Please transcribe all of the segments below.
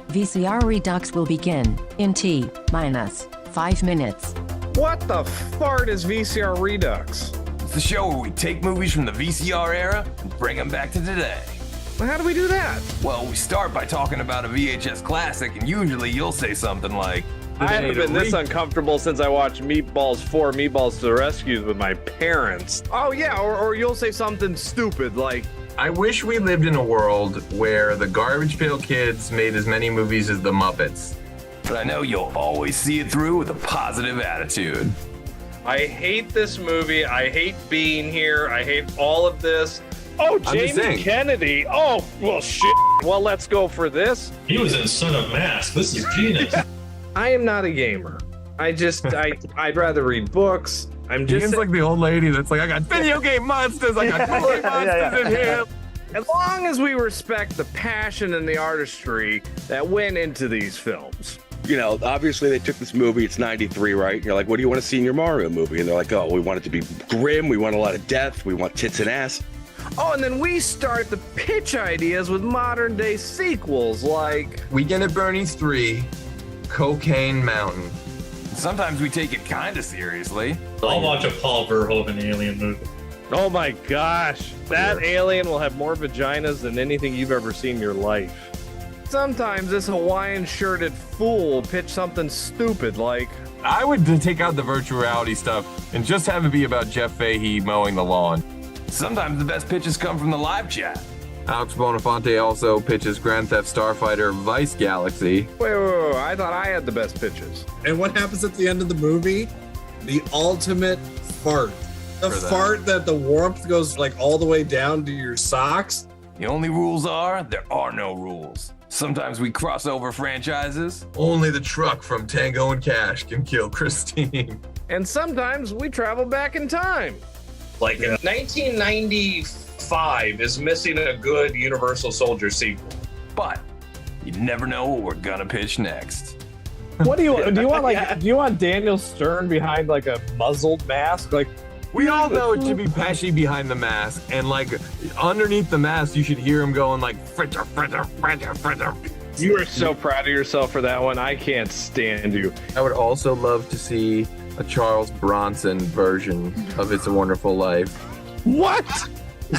VCR Redux will begin in T-5 minutes. What the fart is VCR Redux? It's the show where we take movies from the VCR era and bring them back to today. How do we do that? Well, we start by talking about a VHS classic, and usually you'll say something like, I haven't been this uncomfortable since I watched Meatballs 4, Meatballs to the Rescue with my parents. Oh yeah, or you'll say something stupid like, I wish we lived in a world where the Garbage Pail Kids made as many movies as the Muppets. but I know you'll always see it through with a positive attitude. I hate this movie, I hate being here, I hate all of this. Oh, Jamie Kennedy. Oh, well, shit. Well, let's go for this. He was in Son of Mask. This is genius. I am not a gamer. I'd rather read books. Ian's like the old lady that's like, I got video game monsters, I got toy monsters in here. As long as we respect the passion and the artistry that went into these films. You know, obviously they took this movie, it's 93, right? You're like, what do you want to see in your Mario movie? And they're like, oh, we want it to be grim, we want a lot of death, we want tits and ass. Oh, and then we start the pitch ideas with modern day sequels like Weekend at Bernie's 3, Cocaine Mountain. Sometimes we take it kind of seriously. I'll watch a Paul Verhoeven alien movie. Oh my gosh, that alien will have more vaginas than anything you've ever seen in your life. Sometimes this Hawaiian shirted fool will pitch something stupid like, I would take out the virtual reality stuff and just have it be about Jeff Fahey mowing the lawn. Sometimes the best pitches come from the live chat. Alex Bonafonte also pitches Grand Theft Starfighter Vice Galaxy. Wait, I thought I had the best pitches. And what happens at the end of the movie? The ultimate fart. The fart that the warmth goes like all the way down to your socks. The only rules are, there are no rules. Sometimes we cross over franchises. Only the truck from Tango and Cash can kill Christine. And sometimes we travel back in time. Like 1995 is missing a good Universal Soldier sequel. But you never know what we're gonna pitch next. What do you want? Do you want Daniel Stern behind like a muzzled mask? Like, We all know it should be Pesci behind the mask, and like underneath the mask, you should hear him going like fritter, fritter, fritter, fritter. You are so proud of yourself for that one. I can't stand you. I would also love to see a Charles Bronson version of It's a Wonderful Life. What?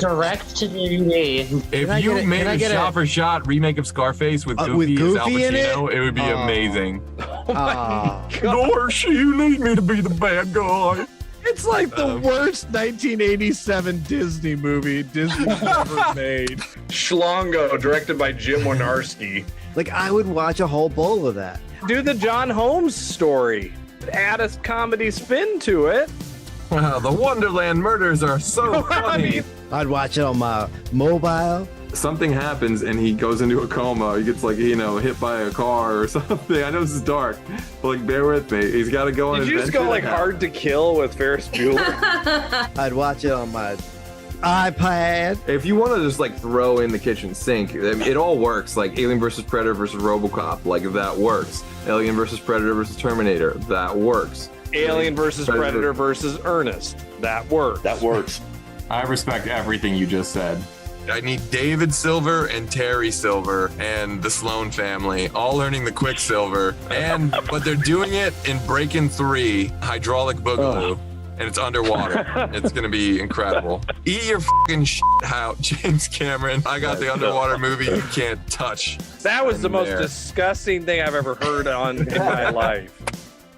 Direct to DVD. If you made a shot-for-shot remake of Scarface with Goofy as Al Pacino, it would be amazing. Oh my God. Doris, you need me to be the bad guy. It's like the worst 1987 Disney movie Disney's ever made. Schlongo, directed by Jim Wynorski. Like, I would watch a whole bowl of that. Do the John Holmes story. Add a comedy spin to it. Wow, the Wonderland murders are so funny. I'd watch it on my mobile. Something happens and he goes into a coma. He gets like, hit by a car or something. I know this is dark, but like, bear with me. He's got to go on. Did you just go like Hard to Kill with Ferris Bueller? I'd watch it on my iPad. If you want to just like throw in the kitchen sink, it all works. Like Alien vs. Predator versus RoboCop, like that works. Alien vs. Predator versus Terminator, that works. Alien versus Predator versus Ernest, that works. That works. I respect everything you just said. I need David Silver and Terry Silver and the Sloan family all learning the Quicksilver, but they're doing it in Breakin' 3 Hydraulic Boogaloo. And it's underwater. It's gonna be incredible. Eat your fucking shit out, James Cameron. I got the underwater movie you can't touch. That was the most disgusting thing I've ever heard on in my life.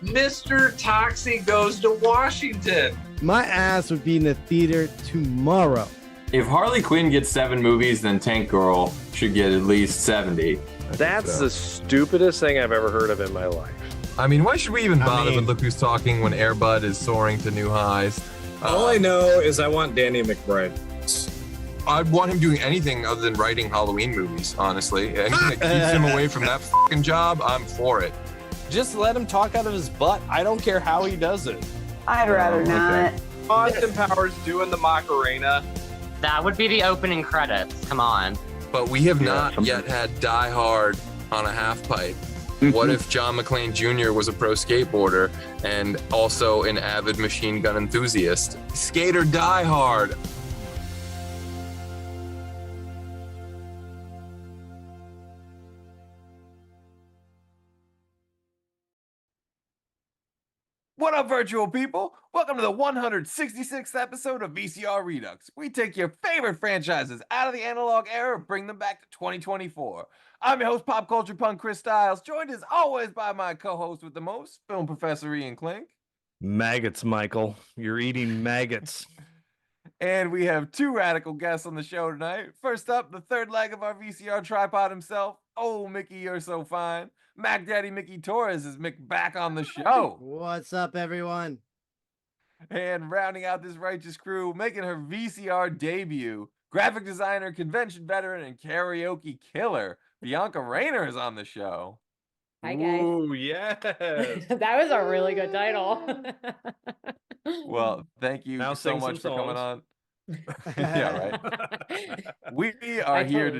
Mr. Toxie Goes to Washington. My ass would be in the theater tomorrow. If Harley Quinn gets 7 movies, then Tank Girl should get at least 70. That's the stupidest thing I've ever heard of in my life. I mean, why should we even bother with Look Who's Talking when Air Bud is soaring to new highs? All I know is I want Danny McBride. I'd want him doing anything other than writing Halloween movies, honestly. Anything that keeps him away from that fucking job, I'm for it. Just let him talk out of his butt. I don't care how he does it. I'd rather not. Austin Powers doing the Macarena. That would be the opening credits. Come on. But we have not yet had Die Hard on a half pipe. What if John McClane Jr. was a pro skateboarder and also an avid machine gun enthusiast? Skate or Die Hard. What up, virtual people? Welcome to the 166th episode of VCR Redux. We take your favorite franchises out of the analog era and bring them back to 2024. I'm your host, pop culture punk Chris Stiles, joined as always by my co-host with the most, film professor Ian Klink. Maggots, Michael. You're eating maggots. And we have two radical guests on the show tonight. First up, the third leg of our VCR tripod himself. Oh, Mickey, you're so fine. Mac Daddy Mickey Torres is Mick back on the show. What's up, everyone? And rounding out this righteous crew, making her VCR debut, graphic designer, convention veteran, and karaoke killer, Bianca Rehner is on the show. Hi, guys. Ooh, yes. That was a really good title. Well, thank you Now so sing much for some coming songs. on. Yeah, right. We are here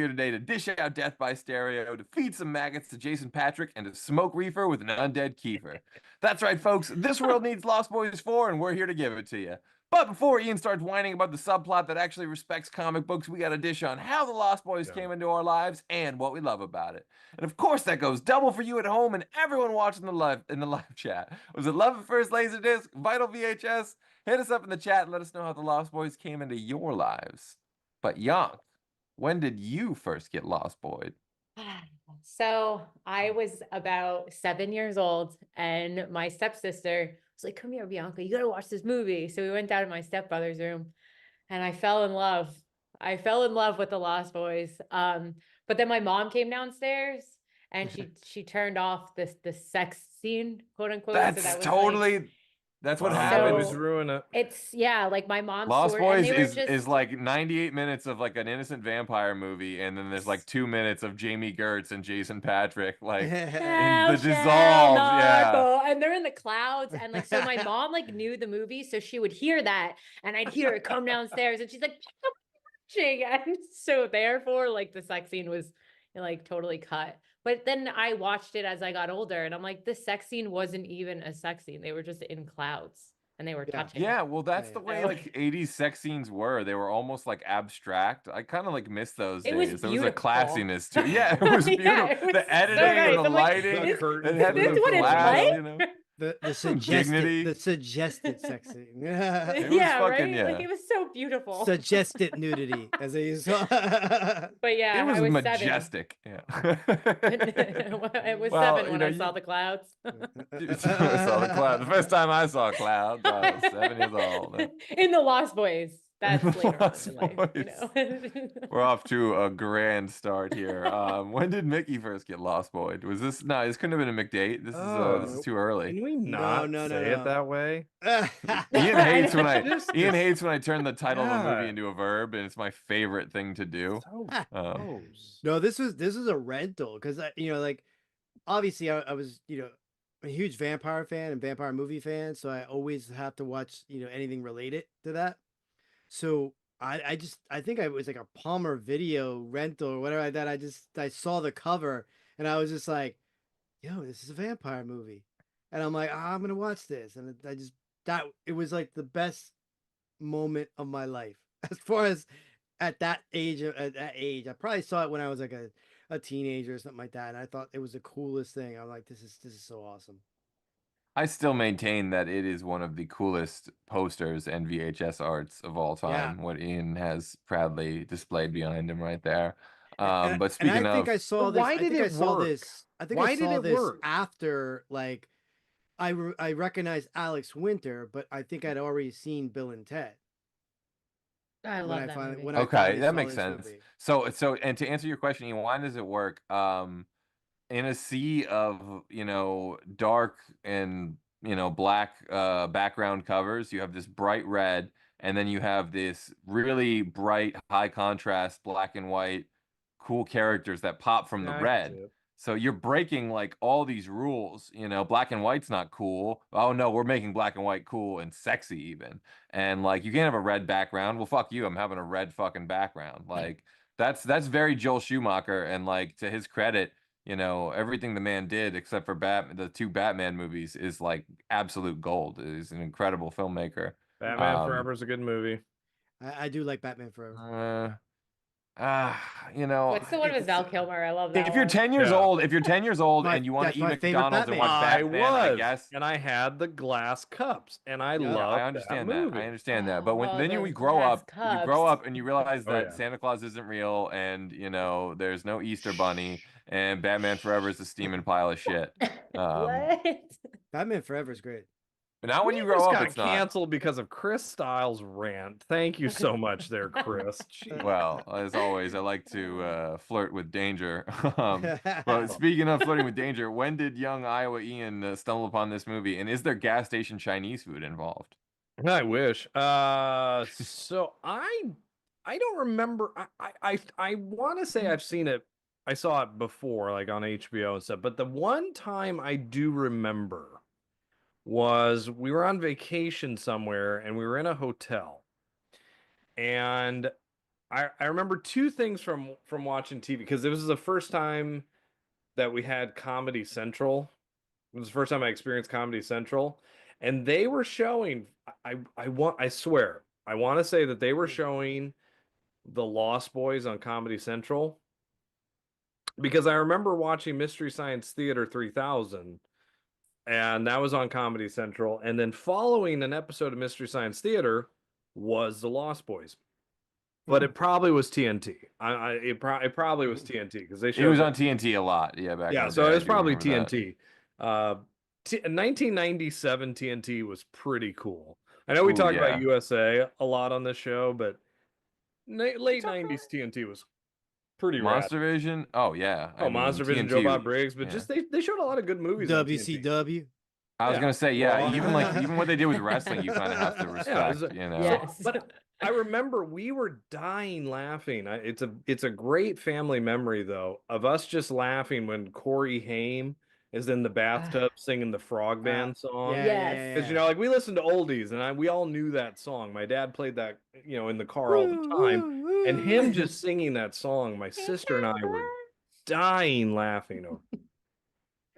today to dish out death by stereo, to feed some maggots to Jason Patrick, and to smoke reefer with an undead Kiefer. That's right, folks. This world needs Lost Boys 4, and we're here to give it to you. But before Ian starts whining about the subplot that actually respects comic books, we got a dish on how the Lost Boys came into our lives and what we love about it. And of course, that goes double for you at home and everyone watching in the live chat. Was it Love at First Laserdisc, Vital VHS? Hit us up in the chat and let us know how the Lost Boys came into your lives. But Yank, when did you first get Lost Boyed? So I was about 7 years old, and my stepsister was like, "Come here, Bianca, you gotta watch this movie." So we went down to my stepbrother's room, and I fell in love. I fell in love with the Lost Boys. But then my mom came downstairs, and she turned off the sex scene, quote unquote. That's so that was totally. That's what So- happened. Always ruin it. It's like my mom. Lost Boys and they were is like 98 minutes of like an innocent vampire movie, and then there's like 2 minutes of Jamie Gertz and Jason Patrick, like in the dissolved, yeah. And they're in the clouds, and like so my mom like knew the movie, so she would hear that, and I'd hear it come downstairs, and she's like watching, and so therefore like the sex scene was like totally cut. But then I watched it as I got older, and I'm like, the sex scene wasn't even a sex scene. They were just in clouds, and they were touching. Yeah, well, that's the way like 80s sex scenes were. They were almost like abstract. I kind of like miss those It was days. There was a beautiful. classiness to it. Yeah, it was beautiful. Yeah, it was The so editing nice. and the I'm like, lighting. this- It had this the what it's glass, like? you know? The Dignity. suggested sex scene. It was Yeah, fucking, right. yeah. Like it was so beautiful. Suggested nudity, as they use. But yeah, It was I was majestic. Yeah. I was Well, 7 you when know, I saw the clouds. I saw the cloud. The first time I saw clouds, I was 7 years old. In the Lost Boys. That's The later on Lost in life, you know. We're off to a grand start here. When did Mickey first get Lost Boyed? Was this no? This couldn't have been a McDate. This is too early. Can we not say it that way? Ian hates when Ian hates when I turn the title of a movie God. into a verb, and it's my favorite thing to do. So gross. No, this was a rental because like obviously I was a huge vampire fan and vampire movie fan, so I always have to watch anything related to that. So I think I was like a Palmer Video rental or whatever like that. I saw the cover and I was just like, yo, this is a vampire movie, and I'm like, I'm gonna watch this, and it was like the best moment of my life as far as at that age. I probably saw it when I was like a teenager or something like that, and I thought it was the coolest thing. I'm like, this is so awesome. I still maintain that it is one of the coolest posters and VHS arts of all time. Yeah. What Ian has proudly displayed behind him right there. And But speaking I think of, I saw But this. why I did think I it saw work? this. I think Why I did saw it this work? after like I recognized Alex Winter, but I think I'd already seen Bill and Ted. I love that movie. When I okay, finally that saw makes this sense. movie. So, and to answer your question, Ian, why does it work? In a sea of dark and black background covers, you have this bright red, and then you have this really bright, high contrast black and white, cool characters that pop from the Yeah, I can red. see it. So you're breaking like all these rules, black and white's not cool. Oh no, we're making black and white cool and sexy even. And like you can't have a red background. Well, fuck you, I'm having a red fucking background. Like that's very Joel Schumacher, and like to his credit, everything the man did except for the 2 Batman movies is like absolute gold. He's an incredible filmmaker. Batman Forever is a good movie. I do like Batman Forever. You know, What's the one with Val Kilmer? I love that if you're one. 10 years old, My- and you want that's to eat my favorite McDonald's and Batman. watch I Batman, I was, guess. and I had the glass cups, and I Yeah, loved I understand that that. movie. I understand that. But when Oh, then you those grow glass up, and you realize Oh, that yeah. Santa Claus isn't real, and you know there's no Easter Bunny, and Batman Forever is a steaming pile of shit. What? Batman Forever is great. But now when We you grow just up, got it's not. canceled because of Chris Stiles' rant. Thank you so much, there, Chris. Jeez. Well, as always, I like to flirt with danger. But speaking of flirting with danger, when did young Iowa Ian stumble upon this movie? And is there gas station Chinese food involved? I wish. So I don't remember. I want to say I've seen it. I saw it before, like on HBO and stuff. But the one time I do remember was we were on vacation somewhere and we were in a hotel. And I remember two things from watching TV, because this was the first time that we had Comedy Central. It was the first time I experienced Comedy Central, and they were showing. I swear, I want to say that they were showing the Lost Boys on Comedy Central, because I remember watching Mystery Science Theater 3000, and that was on Comedy Central, and then following an episode of Mystery Science Theater was the Lost Boys. But it probably was TNT. It probably was TNT, because they showed It was on TNT a lot. Yeah, back in yeah, the so day, it I was do probably remember that. TNT. 1997 TNT was pretty cool. I know we Ooh, talk yeah. about USA a lot on this show, but late 90s TNT was pretty rad. Monster Vision? Oh yeah. I mean, Monster Vision, TNT Joe Bob Briggs, but yeah. just they showed a lot of good movies on TNT. WCW. I was Yeah. gonna say, yeah, Raw. even what they did with wrestling, you kind of have to respect, you know. Yes. But I remember we were dying laughing. It's a great family memory though, of us just laughing when Corey Haim is in the bathtub singing the Frog Band song. Yes. Because you know, like we listened to oldies, and we all knew that song. My dad played that, you know, in the car all the time, and him just singing that song, my sister and I were dying laughing over.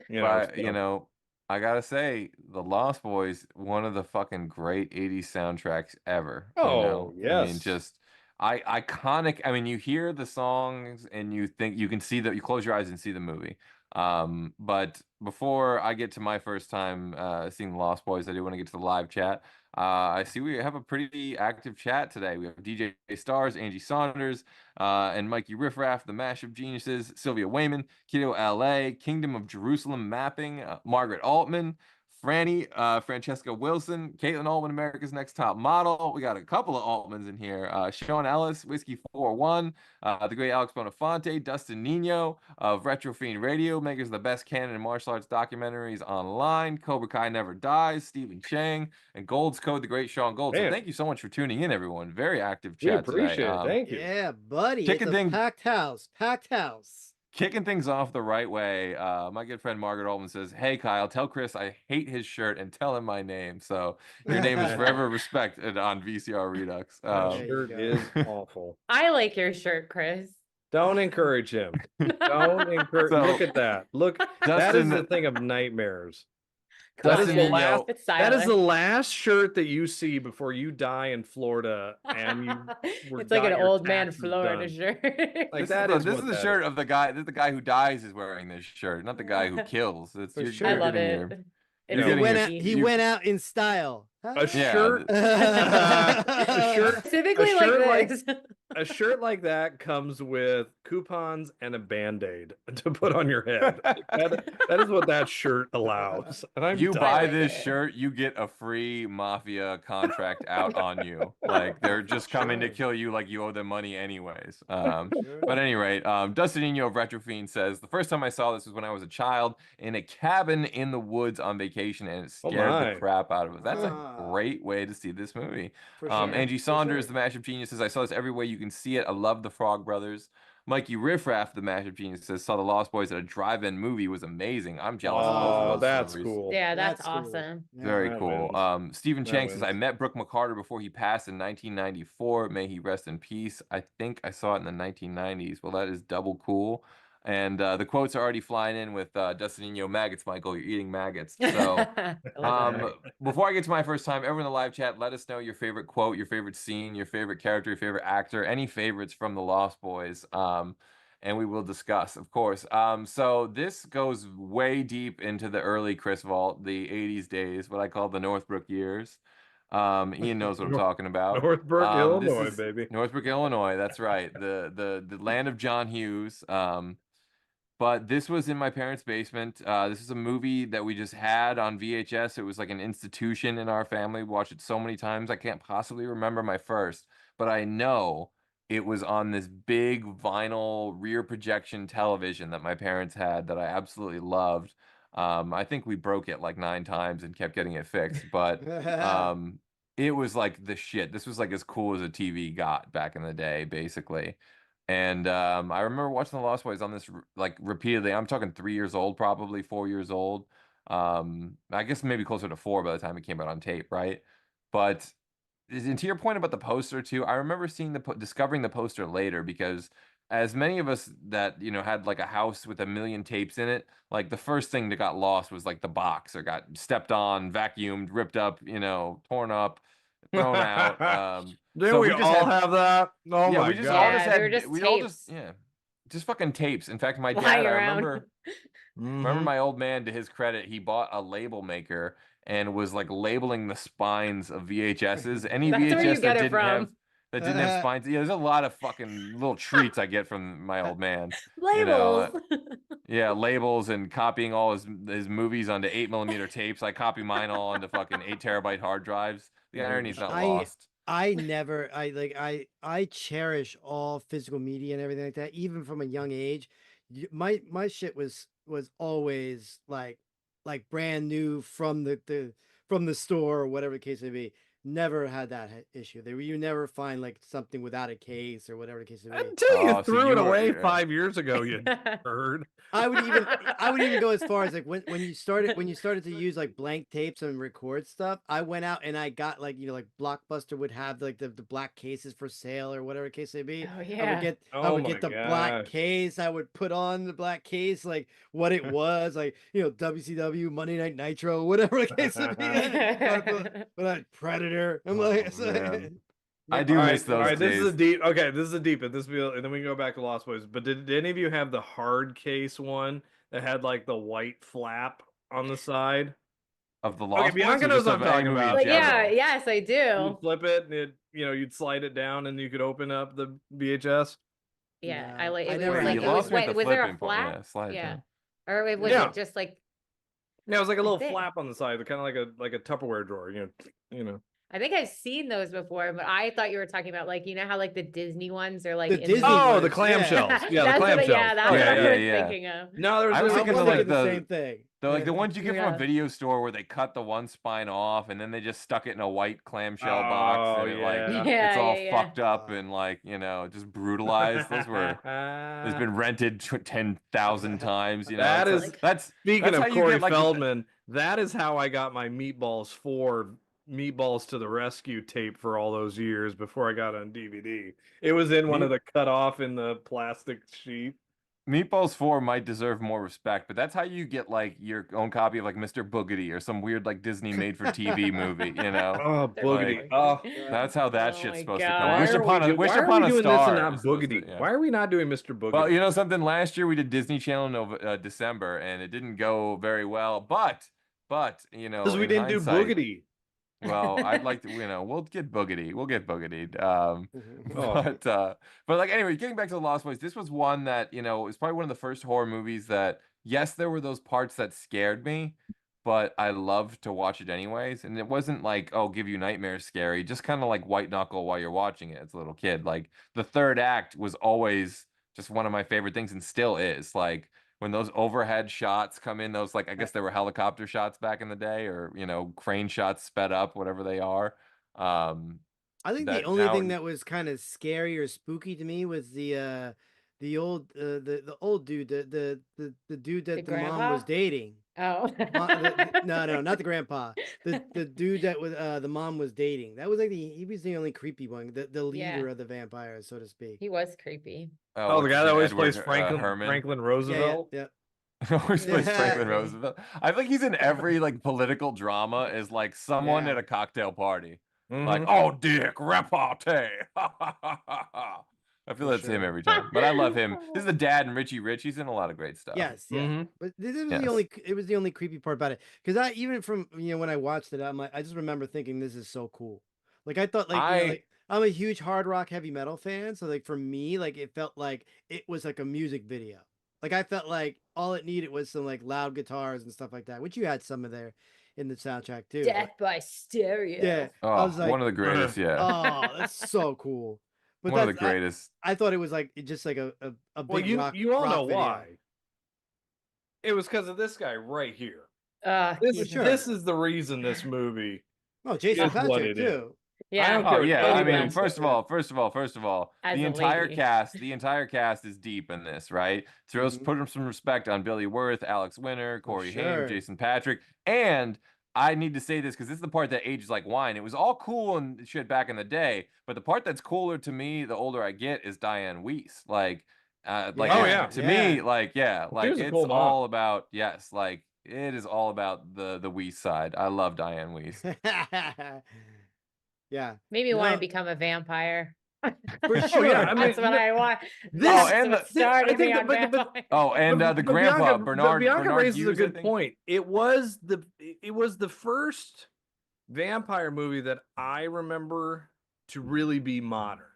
But you know, I gotta say, The Lost Boys, one of the fucking great 80s soundtracks ever. Oh, you know? I mean, yes. just iconic. I mean, you hear the songs and you think you can see that, you close your eyes and see the movie. But before I get to my first time seeing The Lost Boys, I do want to get to the live chat. I see we have a pretty active chat today. We have DJ Stars, Angie Saunders, and Mikey Riffraff, the Mashup Geniuses, Sylvia Wayman, Kiddo LA, Kingdom of Jerusalem Mapping, Margaret Altman, Franny, Francesca Wilson, Caitlin Altman, America's Next Top Model. We got a couple of Altmans in here. Sean Ellis, Whiskey 41, the great Alex Bonafonte, Dustin Nino of Retro Fiend Radio, makers of the best canon and martial arts documentaries online. Cobra Kai Never Dies, Stephen Chang, and Gold's Code, the great Sean Gold. So thank you so much for tuning in, everyone. Very active We chat appreciate today. it. Thank you. Yeah, buddy. Chicken It's a thing- packed house. Packed house. Kicking things off the right way, my good friend Margaret Altman says, "Hey Kyle, tell Chris I hate his shirt and tell him my name." So your name is forever respected on VCR Redux. That shirt is awful. I like your shirt, Chris. Don't encourage him. Don't encourage. So, look at that. Look, that is Dustin- the thing of nightmares. Dustin, That is, you know- that is the last shirt that you see before you die in Florida, and you. It's like an got your old man taxes Florida done. shirt. Like This that is is this what is the that shirt of the guy. This is the guy who dies is wearing this shirt, not the guy who kills. It's For you're, sure. I you're love getting it. your- It's you're He getting went your- out. He you- went out in style. A Yeah, shirt. a shirt. Specifically a like shirt this. A shirt like that comes with coupons and a Band-Aid to put on your head. That is what that shirt allows. And I'm You done. buy like this it. shirt, you get a free mafia contract out on you. Like they're just coming to Sure. kill you, like you owe them money anyways. Sure. But at any rate, Dustin Nino of Retrofiend says, the first time I saw this was when I was a child in a cabin in the woods on vacation, and it Oh scared my. the crap out of us. That's Ah. a great way to see this movie. For sure. Angie For Saunders, sure. the Mashup Genius, says, I saw this every way you can see it. I love the Frog Brothers. Mikey Riffraff, the Mashup Genius, says, saw the Lost Boys at a drive-in movie, was amazing. I'm jealous of both Oh, of those that's stories. cool. Yeah, that's That's cool. awesome. Yeah. Very That cool. wins. Stephen That Chang says, I wins. met Brooke McCarter before he passed in 1994. May he rest in peace. I think I saw it in the 1990s. Well, that is double cool. And the quotes are already flying in with Dustinino, maggots, Michael, you're eating maggots. So before I get to my first time, everyone in the live chat, let us know your favorite quote, your favorite scene, your favorite character, your favorite actor, any favorites from the Lost Boys. And we will discuss, of course. So this goes way deep into the early Chris Vault, the 80s days, what I call the Northbrook years. Ian knows what I'm talking about. Northbrook, Illinois, baby. Northbrook, Illinois. That's right. The land of John Hughes. But this was in my parents' basement. This is a movie that we just had on VHS. It was like an institution in our family. We watched it so many times. I can't possibly remember my first, but I know it was on this big vinyl rear projection television that my parents had that I absolutely loved. I think we broke it like 9 times and kept getting it fixed, but it was like the shit. This was like as cool as a TV got back in the day, basically. And I remember watching The Lost Boys on this like repeatedly. I'm talking 3 years old, probably 4 years old. I guess maybe closer to 4 by the time it came out on tape, right? But and to your point about the poster too, I remember seeing discovering the poster later because as many of us that had like a house with a million tapes in it, like the first thing that got lost was like the box or got stepped on, vacuumed, ripped up, torn up, thrown out. Did we all have that? Oh yeah, my we just god! all just they were had just we all just tapes. just fucking tapes. In fact, my Lying dad, I around. remember my old man, to his credit, he bought a label maker and was like labeling the spines of VHSs. Any That's where you VHS get that it didn't have spines. Yeah, there's a lot of fucking little treats I get from my old man. Labels. Yeah, labels and copying all his movies onto 8mm tapes. I copy mine all onto fucking 8 TB hard drives. The irony's not lost. I cherish all physical media and everything like that, even from a young age. My shit was always like brand new from the store or whatever the case may be. Never had that issue. You never find like something without a case or whatever the case may be. Until you threw it away 5 years ago, you nerd. I would even go as far as like when you started to use like blank tapes and record stuff. I went out and I got like like Blockbuster would have like the black cases for sale or whatever the case may be. Oh yeah. I would get the black case. I would put on the black case like what it was, like WCW, Monday Night Nitro, whatever the case may be. But Predator. I'm like, I do miss those days. This is a deep. Okay, this is a deep. And then we can go back to Lost Boys. But did any of you have the hard case one that had like the white flap on the side of the Lost Boys? Bianca knows what I'm talking about. Like, yeah, yes, I do. You'd flip it, and you'd slide it down, and you could open up the VHS. Yeah, No, was there a flap? Yeah, or was it just like? Yeah, it was like a little flap on the side, kind of like a Tupperware drawer. You know. I think I've seen those before, but I thought you were talking about like how like the Disney ones are like the clamshells. Yeah, the clamshells. That's what I was thinking of. No, I was thinking of like the same thing. They're like the ones you get from a video store where they cut the one spine off and then they just stuck it in a white clamshell box and it's all fucked up and just brutalized. Those were it's been rented 10,000 times. That's speaking of how Corey Feldman. That is how I got my Meatballs to the Rescue tape for all those years before I got on DVD. It was in one of the cut off in the plastic sheet. Meatballs 4 might deserve more respect, but that's how you get like your own copy of like Mr. Boogedy or some weird like Disney made for TV movie, Oh, Boogedy. That's how that shit's supposed to come. Why are we doing this and not Boogedy? Why are we not doing Mr. Boogedy? Well, you know something, last year we did Disney Channel in December and it didn't go very well, but because we didn't do Boogedy. Well, I'd like to, we'll get boogedy. We'll get boogedied. But like, anyway, getting back to the Lost Boys, this was one that, was probably one of the first horror movies that, yes, there were those parts that scared me, but I loved to watch it anyways. And it wasn't like, oh, give you nightmares scary, just kind of like white knuckle while you're watching it as a little kid. Like the third act was always just one of my favorite things and still is. Like, when those overhead shots come in, those like I guess there were helicopter shots back in the day, or crane shots sped up, whatever they are. I think the only thing that was kind of scary or spooky to me was the old dude, the dude that the mom was dating. Oh. No, not the grandpa. The dude that was the mom was dating. That was like he was the only creepy one, the leader of the vampires, so to speak. He was creepy. Oh, the what's guy his that name? always Edward, plays Franklin Herman. Franklin Yeah, Roosevelt. yeah. Always plays Franklin Yeah. Roosevelt. I think he's in every like political drama is like someone Yeah. at a cocktail party. Mhm. Like, oh dick, repartee. I feel For that's him sure. every time. But I love him. This is the dad and Richie Rich. He's in a lot of great stuff. Yes, yeah. Mhm. But this was Yes. it was the only creepy part about it. Because I even from when I watched it, I'm like, I just remember thinking this is so cool. Like I thought like I'm a huge hard rock heavy metal fan. So like for me, like it felt like it was like a music video. Like I felt like all it needed was some like loud guitars and stuff like that, which you had some of there in the soundtrack too. Death by stereo. Yeah. Oh, I was like, one of the greatest, yeah. oh, that's so cool. But One of the that's- greatest. I thought it was like just like a big Well, you rock. you all rock know video. why. It was because of this guy right here. Keith. This is the reason this movie. Oh, Jason is what Patrick it is. too. Yeah. I don't Oh care yeah, what I anybody mean, says. first of all, As the a entire lady. cast is deep in this, right? Put some respect on Billy Wirth, Alex Winter, Corey Haim, sure. Jason Patrick, and I need to say this because this is the part that ages like wine. It was all cool and shit back in the day, but the part that's cooler to me, the older I get, is Diane Weiss. Like, Oh, yeah. to me, like, yeah, She like was a it's cool mom. all about like it is all about the Weiss side. I love Diane Weiss. Yeah. Made me want No. to become a vampire. For Oh, sure. yeah, I mean, That's what I want. this- That's and what the- started I think me that- on but- vampire. Oh, and But- the but grandpa Bianca, Bernard. Bianca Bernard raises Hughes, a I good think. point. It was the first vampire movie that I remember to really be modern.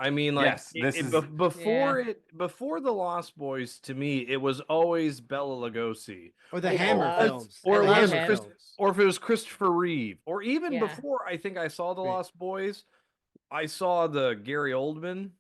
I mean, like Yes, this is- before the Lost Boys. To me, it was always Bela Lugosi, Or the I Hammer love- films. or The it was Hammer him. films. or if it was Christopher Reeve, or even Yeah. before. I think I saw the Right. Lost Boys. I saw the Gary Oldman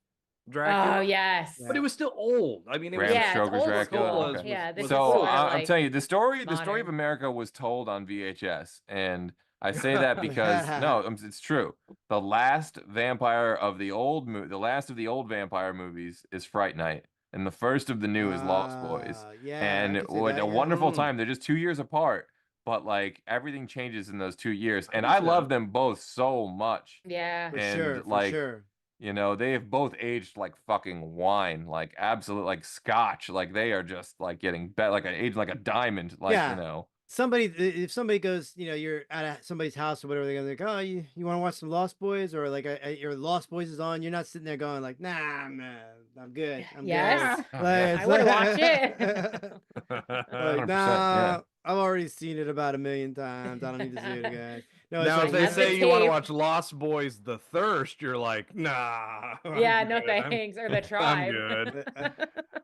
Dracula. Oh yes. But it was still old. I mean, it was Bram Yeah, it's Stoker's old Dracula. school. Okay. Yeah, this is So sort of I'm like telling you, the story of modern. America was told on VHS, and I say that because no, it's true. The last vampire of the the last of the old vampire movies is Fright Night, and the first of the new is Lost Boys. Yeah. And I could see what that, a yeah. wonderful time. They're just 2 years apart, but like everything changes in those 2 years, and I I see love that. them both so much. Yeah. For and, sure. For like, sure. You know, they have both aged like fucking wine, like absolute, like scotch. Like they are just like getting better, like aged like a diamond. Like Yeah. you know, If somebody goes, you're at somebody's house or whatever, they're gonna like, oh, you want to watch some Lost Boys, or like your Lost Boys is on. You're not sitting there going like, nah, man, I'm good. I'm Yes. good. Oh, Like, yeah. it's I wanna like- watch it. Like, 100%, nah, yeah. I've already seen it about 1,000,000 times. I don't need to see it again. No, it's Now, like, if they have the say you want to tape. watch Lost Boys: The Thirst, you're like, nah. Yeah, I'm no good. I'm- thanks. Or the tribe. good.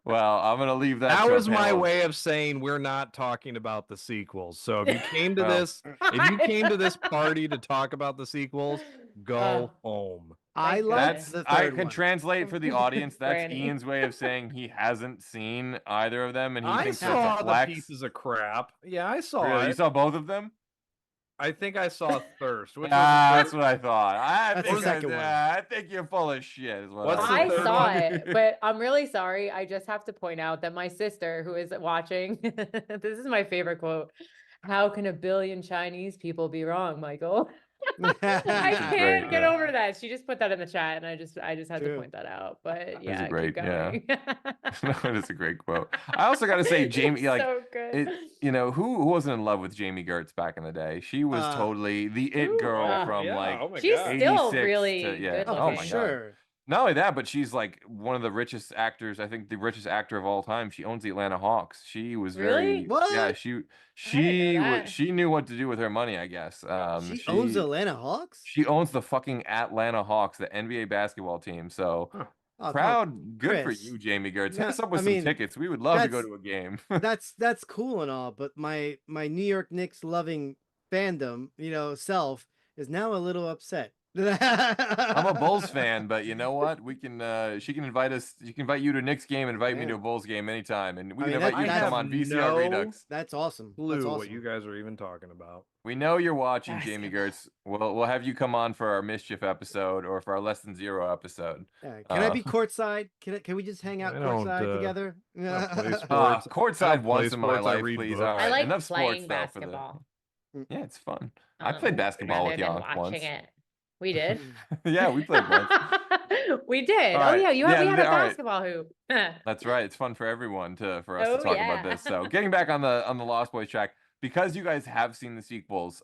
well, I'm gonna leave that. That to a was my panel. way of saying we're not talking about the sequels. So if you came to Well. this, if you came to this party to talk about the sequels, go Oh. home. I Thank like That's the I third can one. translate for the audience. That's Granny. Ian's way of saying he hasn't seen either of them, and he I thinks saw that's a the flex. pieces of crap. Yeah, I saw Really? it. You saw both of them? I think I saw Thirst. Which Ah, was that's what I thought. That's the second one. I think you're full of shit. Is what What's the I third saw one? it, but I'm really sorry. I just have to point out that my sister, who is watching, this is my favorite quote. How can a billion Chinese people be wrong, Michael? I can't great, get yeah. over that. She just put that in the chat, and I just had to True. point that out. But yeah, keep great, yeah. going. no, it is a great quote. I also got to say, Jamie, It's like, so good. who wasn't in love with Jamie Gertz back in the day? She was totally the it Ooh, girl from yeah, like oh my She's God. still 86 really to- yeah. good Oh, Oh looking. my for God. sure. Not only that, but she's like one of the richest actors. I think the richest actor of all time. She owns the Atlanta Hawks. She was Really? very yeah. What? She know that. she knew what to do with her money. I guess. She owns the Atlanta Hawks. She owns the fucking Atlanta Hawks, the NBA basketball team. So Oh, come on. proud, good for Chris. you, Jamie Gertz. No, Hit us up with I some mean, tickets. We would love to go that's- to a game. That's cool and all, but my New York Knicks loving fandom, self is now a little upset I'm a Bulls fan, but you know what? We can. She can invite us. She can invite you to Nick's game. Invite me to a Bulls game anytime, and we can invite you to come on VCR Redux. That's awesome. Clue That's awesome. what you guys are even talking about. We know you're watching, Jamie Gertz. We'll have you come on for our Mischief episode or for our Less Than Zero episode. Yeah. Can I be courtside? Can we just hang out courtside together? Courtside once in my life, please. All right. I like Enough playing sports basketball. Yeah, it's fun. I played basketball with rather Jan than once. watching it. We did. Yeah, we played once. We did. All Oh right. yeah, we had a all right. basketball hoop. That's right. It's fun for everyone for us Oh, to talk yeah. about this. So getting back on the Lost Boys track, because you guys have seen the sequels,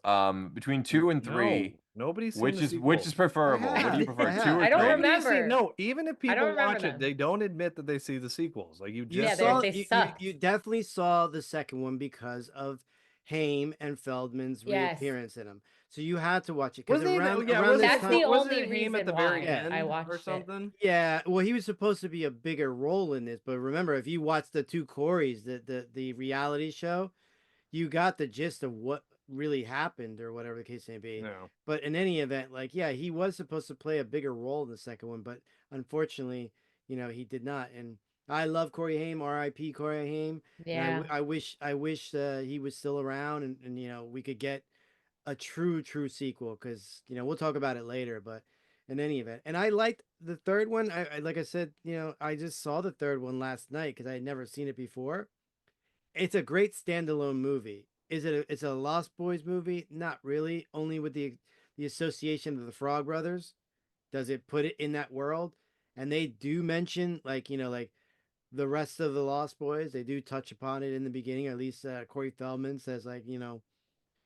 between 2 and 3, nobody's seen which the is sequels. preferable? What do you prefer? 2 or 3? I don't Nobody's remember. seen- no, even if I people don't remember watch them. it, they don't admit that they see the sequels. Like you You just saw, they you, sucked. you definitely saw the second one because of Haim and Feldman's Yes. reappearance in them. So you had to watch it because Was he- around, yeah, around was this That's time, the wasn't only it Haim reason at the very why end I watched or it. something? yeah, well, he was supposed to be a bigger role in this, but remember, if you watch the two Coreys, the reality show, you got the gist of what really happened or whatever the case may be. No. But in any event, like, yeah, he was supposed to play a bigger role in the second one, but unfortunately, he did not. And I love Corey Haim, R.I.P. Corey Haim. And Yeah. I wish he was still around and we could get a true sequel because we'll talk about it later. But in any event, and I liked the third one. I like I said, I just saw the third one last night because I had never seen it before. It's a great standalone movie. It's a Lost Boys movie? Not really. Only with the association of the Frog Brothers does it put it in that world. And they do mention like the rest of the Lost Boys. They do touch upon it in the beginning. Or at least Corey Feldman says like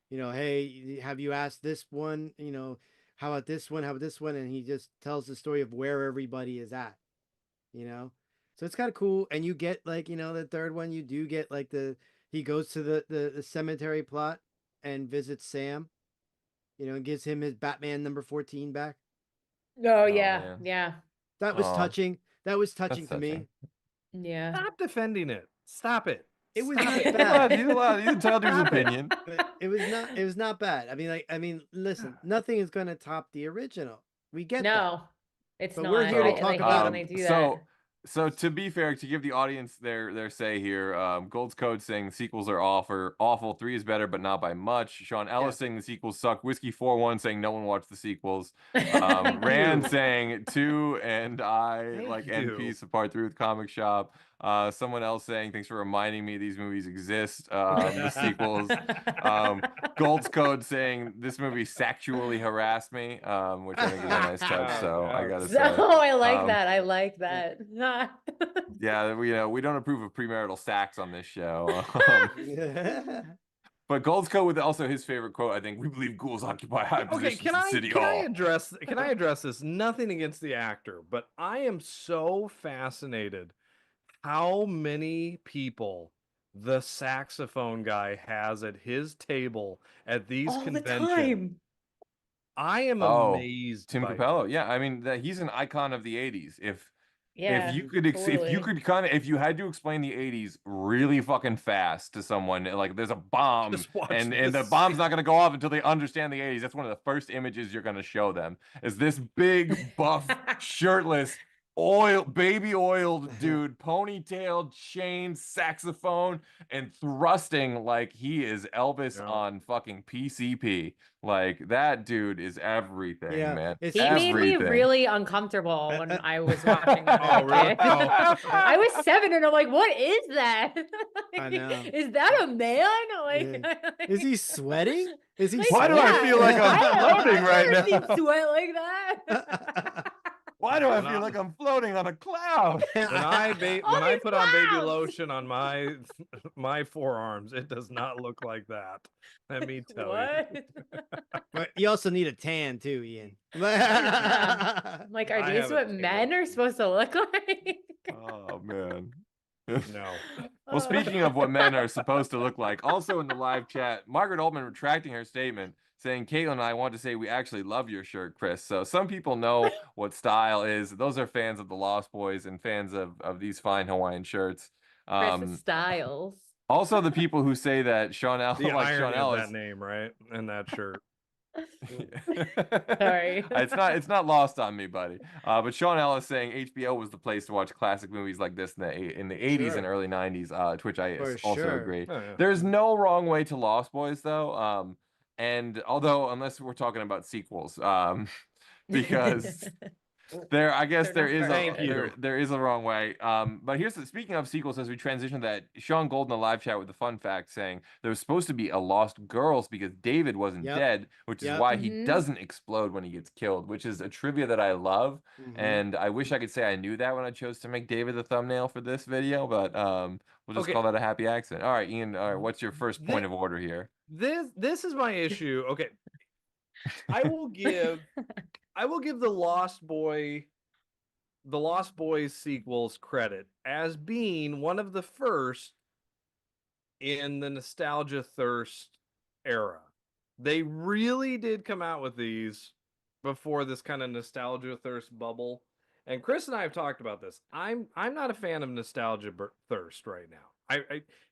hey, have you asked this one? How about this one? How about this one? And he just tells the story of where everybody is at. So it's kind of cool. And you get like the third one. You do get like he goes to the cemetery plot and visits Sam, and gives him his Batman number 14 back. Oh yeah, man. yeah, That was touching. That was touching That's to me. touching. yeah. Stop defending it. Stop it. It was Stop not it. bad. He's entitled to his opinion. But it was not bad. I mean, listen, nothing is going to top the original. We get that. No, it's But not. we're here to I talk like about when they them. do that. So to be fair, to give the audience their say here, Gold's Code saying the sequels are awful. 3 is better, but not by much. Sean Ellis saying the sequels suck. Whiskey 41 saying no one watched the sequels. Rand saying 2 and I Thank like you. NP support 3 with Comic Shop. Someone else saying thanks for reminding me these movies exist. The sequels. Gold's Code saying this movie sexually harassed me, which I think is a nice touch. So I gotta say, I like that. I like that. yeah, we don't approve of premarital sex on this show. But Gold's Code with also his favorite quote, I think, we believe ghouls occupy high Okay, positions in City Hall. Can I address this? Nothing against the actor, but I am so fascinated how many people the saxophone guy has at his table at these All the conventions. time. I am amazed. Tim by Capello. Yeah, I mean he's an icon of the 80s. Yeah. If you could if you had to explain the 80s really fucking fast to someone, like there's a bomb Just watch and the this. bomb's not going to go off until they understand the 80s. That's one of the first images you're going to show them is this big buff shirtless baby oiled dude, ponytailed, chain, saxophone, and thrusting like he is Elvis on fucking PCP. Like that dude is everything, man. He made me really uncomfortable when I was watching it. Oh, really? Oh. I was 7 and I'm like, what is that? I know. Is that a man? Like, Is he sweating? Is he? Why do I feel like I'm floating right I've never now? seen sweat like that. Why do I feel like I'm floating on a cloud? When I All these put on baby clouds. lotion on my forearms, it does not look like that. Let me tell you. What? But you also need a tan too, Ian. I'm like, are I these have a what tan. men are supposed to look like? Oh man. No. Well, speaking of what men are supposed to look like, also in the live chat, Margaret Altman retracting her statement, saying, Caitlin and I want to say we actually love your shirt, Chris. So some people know what style is. Those are fans of the Lost Boys and fans of these fine Hawaiian shirts. Chris Stiles. Also, the people who say that Sean Ellis, The like irony Sean of Ellis, that name, right? And that shirt. Sorry. It's not lost on me, buddy. But Sean Ellis saying HBO was the place to watch classic movies like this in the 80s and Sure. early 90s, to which I For also sure. agree. Oh, yeah. There's no wrong way to Lost Boys though. And although unless we're talking about sequels, because I guess They're there not is Thank you. there is a wrong way. But speaking of sequels, as we transition that, Sean Gold in the live chat with the fun fact saying there was supposed to be a Lost Girls because David wasn't Yep. dead, which is Yep. why he Mhm. doesn't explode when he gets killed, which is a trivia that I love. Mhm. And I wish I could say I knew that when I chose to make David the thumbnail for this video, but we'll just Okay. call that a happy accident. All right, Ian, what's your first point of order here? This is my issue. Okay. I will give the Lost Boys sequels credit as being one of the first in the nostalgia thirst era. They really did come out with these before this kind of nostalgia thirst bubble. And Chris and I have talked about this. I'm not a fan of nostalgia thirst right now.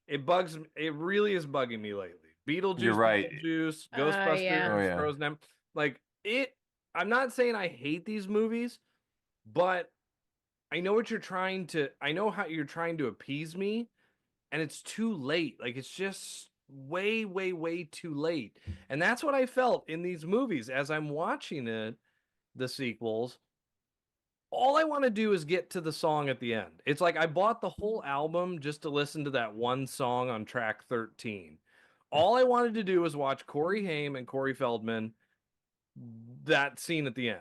It really is bugging me lately. Beetlejuice, You're right. Beetlejuice, Ghostbusters, yeah. Oh, yeah. Frozen. Like it. I'm not saying I hate these movies, but I know what you're trying to. I know how you're trying to appease me, and it's too late. Like it's just way, way, way too late. And that's what I felt in these movies as I'm watching the sequels. All I want to do is get to the song at the end. It's like I bought the whole album just to listen to that one song on track 13. All I wanted to do was watch Corey Haim and Corey Feldman, that scene at the end,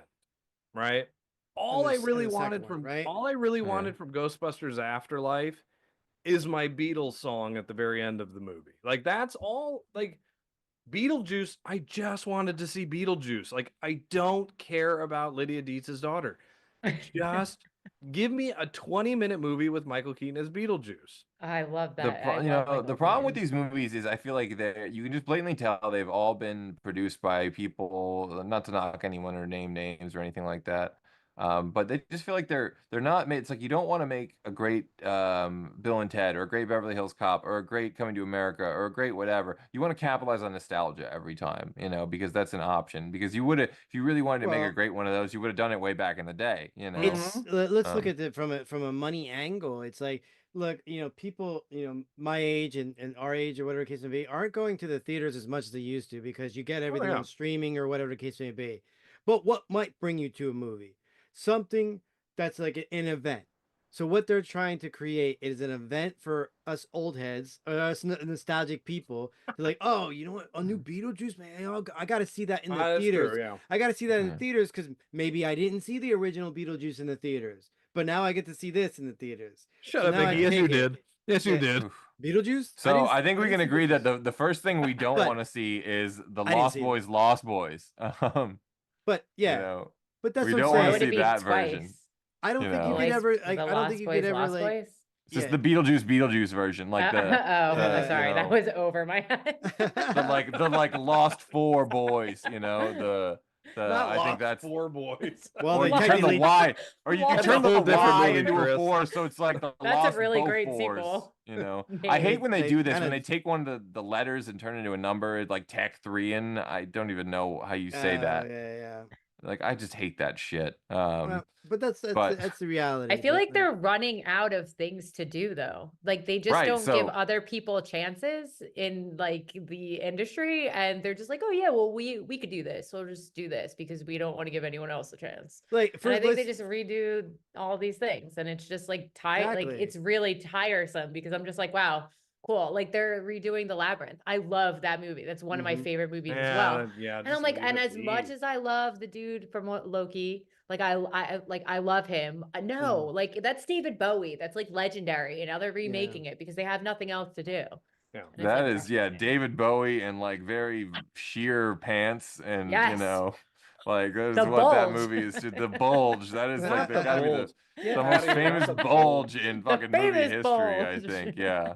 right? All I really wanted from Ghostbusters Afterlife is my Beatles song at the very end of the movie. Like that's all. Like Beetlejuice, I just wanted to see Beetlejuice. Like I don't care about Lydia Dietz's daughter. Just give me a 20-minute movie with Michael Keaton as Beetlejuice. I love The that. the problem with these movies is I feel like you can just blatantly tell they've all been produced by people, not to knock anyone or name names or anything like that. But they just feel like they're not made. It's like you don't want to make a great Bill and Ted or a great Beverly Hills Cop or a great Coming to America or a great whatever. You want to capitalize on nostalgia every time, because that's an option. Because you would have, if you really wanted to make a great one of those, you would have done it way back in the day. It's let's look at it from a money angle. It's like, look, people, my age and our age or whatever the case may be, aren't going to the theaters as much as they used to because you get everything on streaming or whatever the case may be. But what might bring you to a movie? Something that's like an event. So what they're trying to create is an event for us old heads, or us nostalgic people. They're like, oh, you know what? A new Beetlejuice, man. I got to see that in the theaters. True, yeah. I got to see that in the theaters because maybe I didn't see the original Beetlejuice in the theaters, but now I get to see this in the theaters. Shut up, Mickey. Yes, you did. Yes, you did. Beetlejuice? So I think we can agree that the first thing we don't want to see is the Lost Boys, Lost Boys. But yeah. But that's we what don't I'm want to saying. see that version. I don't think you could ever. Like, I don't think you could ever like. It's just the Beetlejuice version, like the. Sorry, that was over my head. the Lost Four Boys, I think that's 4 boys. Well, or they you turn the Y, or you can turn the Y into a 4, so it's like the That's Lost a really Both great Fours, sequel. I hate when they do this, when they take one of the letters and turn it into a number, like Tech 3 in. I don't even know how you say that. Yeah. Like I just hate that shit. Well, but that's the reality. I feel like they're running out of things to do though. Like they just don't give other people chances in like the industry, and they're just like, oh yeah, well we could do this. We'll just do this because we don't want to give anyone else a chance. Like and I think they just redo all these things, and it's just like like it's really tiresome because I'm just like, wow. Cool. Like they're redoing The Labyrinth. I love that movie. That's one of my favorite movies as well. Yeah. And I'm like, and as much as I love the dude from Loki, like I love him. No, like that's David Bowie. That's like legendary. And now they're remaking it because they have nothing else to do. Yeah. That is David Bowie and like very sheer pants and like that's the what bulge. That movie is. The bulge. That is like gotta be the most famous bulge in fucking movie history, I think. Yeah.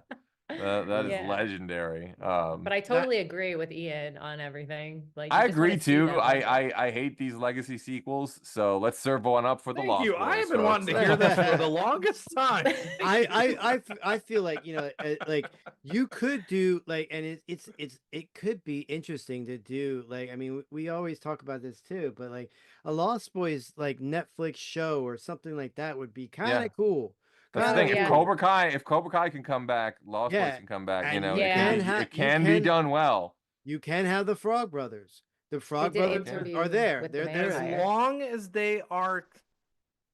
That is Yeah. legendary. But I totally agree with Ian on everything. Like, you I just wanna agree see too. them like that. I hate these legacy sequels, so let's serve one up for the Thank Lost you. Boys. I have been folks. wanting to hear this for the longest time. I feel like, you know, like you could do like, and it could be interesting to do like, I mean, we always talk about this too, but like a Lost Boys like Netflix show or something like that would be kind of Yeah. cool. That's the Kinda thing. cool. If Cobra Kai can come back, Lost Boys Yeah, can come back. You and know, you it can can, have it can be done well. You can have the Frog Brothers. The Frog did Brothers interviews are there. with the They're As vampire. long as they are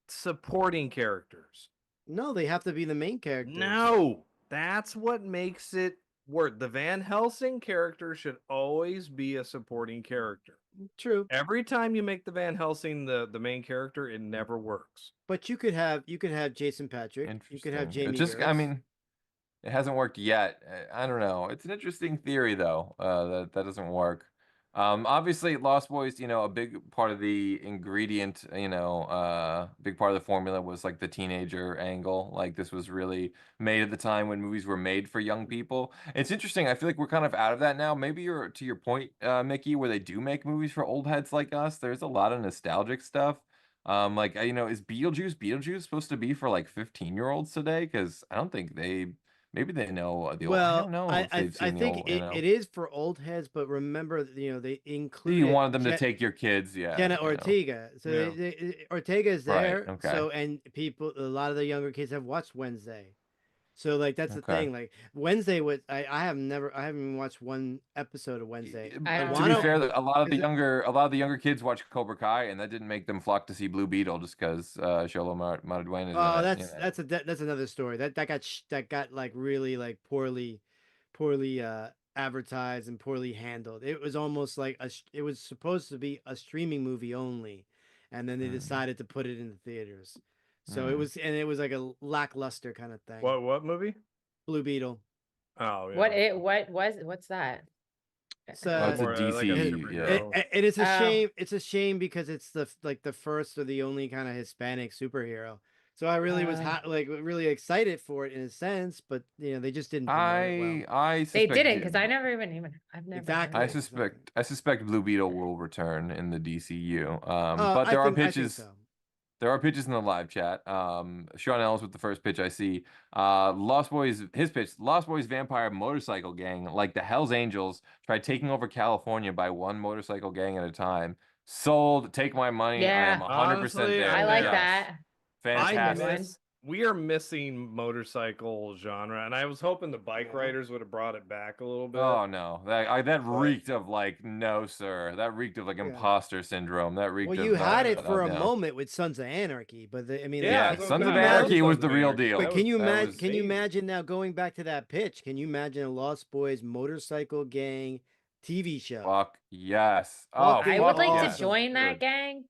supporting characters. No, they have to be the main characters. No, that's what makes it work. The Van Helsing character should always be a supporting character. True. Every time you make the Van Helsing the main character, it never works. But you could have Jason Patrick. You could have Interesting. Jamie. It just, I Gertz. mean, it hasn't worked yet. I don't know. It's an interesting theory though. That doesn't work. Obviously, Lost Boys, you know, a big part of the ingredient, you know, big part of the formula was like the teenager angle. Like this was really made at the time when movies were made for young people. It's interesting. I feel like we're kind of out of that now. Maybe you're to your point, Mickey, where they do make movies for old heads like us. There's a lot of nostalgic stuff. Like you know, is Beetlejuice supposed to be for like 15-year-olds today? Because I don't think maybe they know the old. I don't know if they've I seen the think old, you know. it is for old heads, but remember, you know, they included. You wanted them to take your kids, yeah. Jenna you know. Ortega. So Yeah. Ortega is Right, there. okay. So and people, a lot of the younger kids have watched Wednesday. So like that's the Okay. thing. Like Wednesday was I haven't even watched one episode of Wednesday. To be fair, a lot of the younger kids watch Cobra Kai, and that didn't make them flock to see Blue Beetle just because Xolo Maridueña is Oh, in it, you know. that's another story. That got like really like poorly advertised and poorly handled. It was almost like it was supposed to be a streaming movie only, and then they decided to put it in the theaters. So it was like a lackluster kind of thing. What movie? Blue Beetle. Oh yeah. What's that? It's it's a More DC, like a superhero. and it's a Oh. shame. It's a shame because it's the first or the only kind of Hispanic superhero. So I really was really excited for it in a sense, but you know they just didn't. Promote it well. I They suspect didn't because I've never. Exactly. Heard of it. I suspect Blue Beetle will return in the DCU. But I there are think pitches. so. There are pitches in the live chat. Sean Ellis with the first pitch I see. Lost Boys, his pitch. Lost Boys vampire motorcycle gang, like the Hells Angels, tried taking over California by one motorcycle gang at a time. Sold. Take my money. Yeah. I am 100% Honestly, there. I like Yes. that. Fantastic. We are missing motorcycle genre, and I was hoping the bike riders would have brought it back a little bit. Oh no, that reeked of like no sir. That reeked of like imposter syndrome. That reeked. Well, of you had it for a no. moment with Sons of Anarchy, but I mean, Yeah, Sons of Anarchy was the real deal. But can you That was- imagine now going back to that pitch? Can you imagine a Lost Boys motorcycle gang TV show? Fuck yes. Fuck, Oh, I would fuck like yes. to join that Good. gang.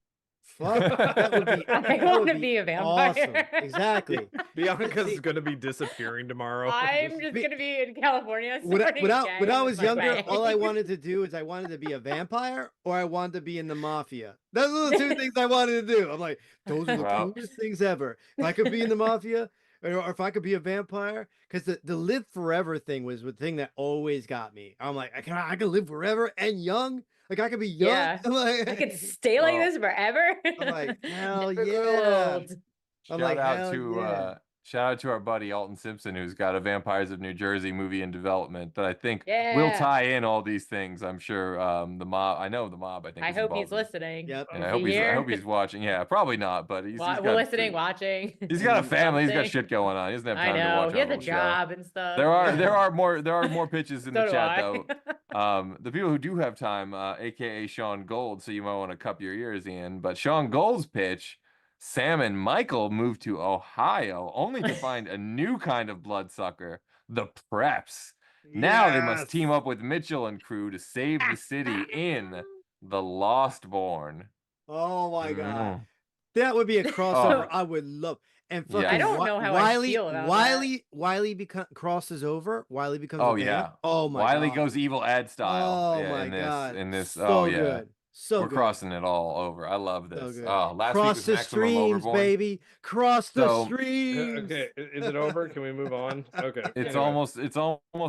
Fuck, that would be. I that want would to be a awesome. vampire. Exactly. Bianca's gonna be disappearing tomorrow. I'm just gonna be in California. When starting a gang I with was my younger, gang. all I wanted to do is I wanted to be a vampire or I wanted to be in the mafia. Those are the two things I wanted to do. I'm like, those are the Wow. coolest things ever. If I could be in the mafia or if I could be a vampire, because the live forever thing was the thing that always got me. I'm like, I can live forever and young. Like I could be young. Yeah. I'm like, I could stay like Oh. this forever. I'm like, hell Never grow yeah. old. I'm Shout like, out hell to yeah. shout out to our buddy Alton Simpson, who's got a Vampires of New Jersey movie in development that I think will Yeah. tie in all these things. I'm sure the mob. I know the mob. I think. I is hope involved he's in- listening. Yep. Yeah, Is I hope he he's. I here? hope he's watching. Yeah, probably not, but he's We're got listening, watching. He's got a family. He's got Listening. shit going on. He doesn't have I time to know. watch He has our a little show. job and stuff. There are more pitches in So the do chat I. though. The people who do have time, aka Sean Gold, so you might want to cup your ears in. But Sean Gold's pitch: Sam and Michael move to Ohio only to find a new kind of bloodsucker, the Preps. Now they must team up with Mitchell and crew to save the city in The Lost Born. Oh my god. Mm. That would be a crossover Oh. I would love. And Yeah. fucking I don't know how I feel about that. Wiley crosses over. Wiley becomes Oh a yeah. vamp. Oh my Wiley god. goes evil ad style. Oh yeah, my in god. this. So oh yeah. good. So We're good. crossing it all over. I love So this. good. Oh, last Cross week was the Maximum streams, Overboard. baby. Cross the So- streams. Okay, is it over? Can we move on? Okay. It's anyway. almost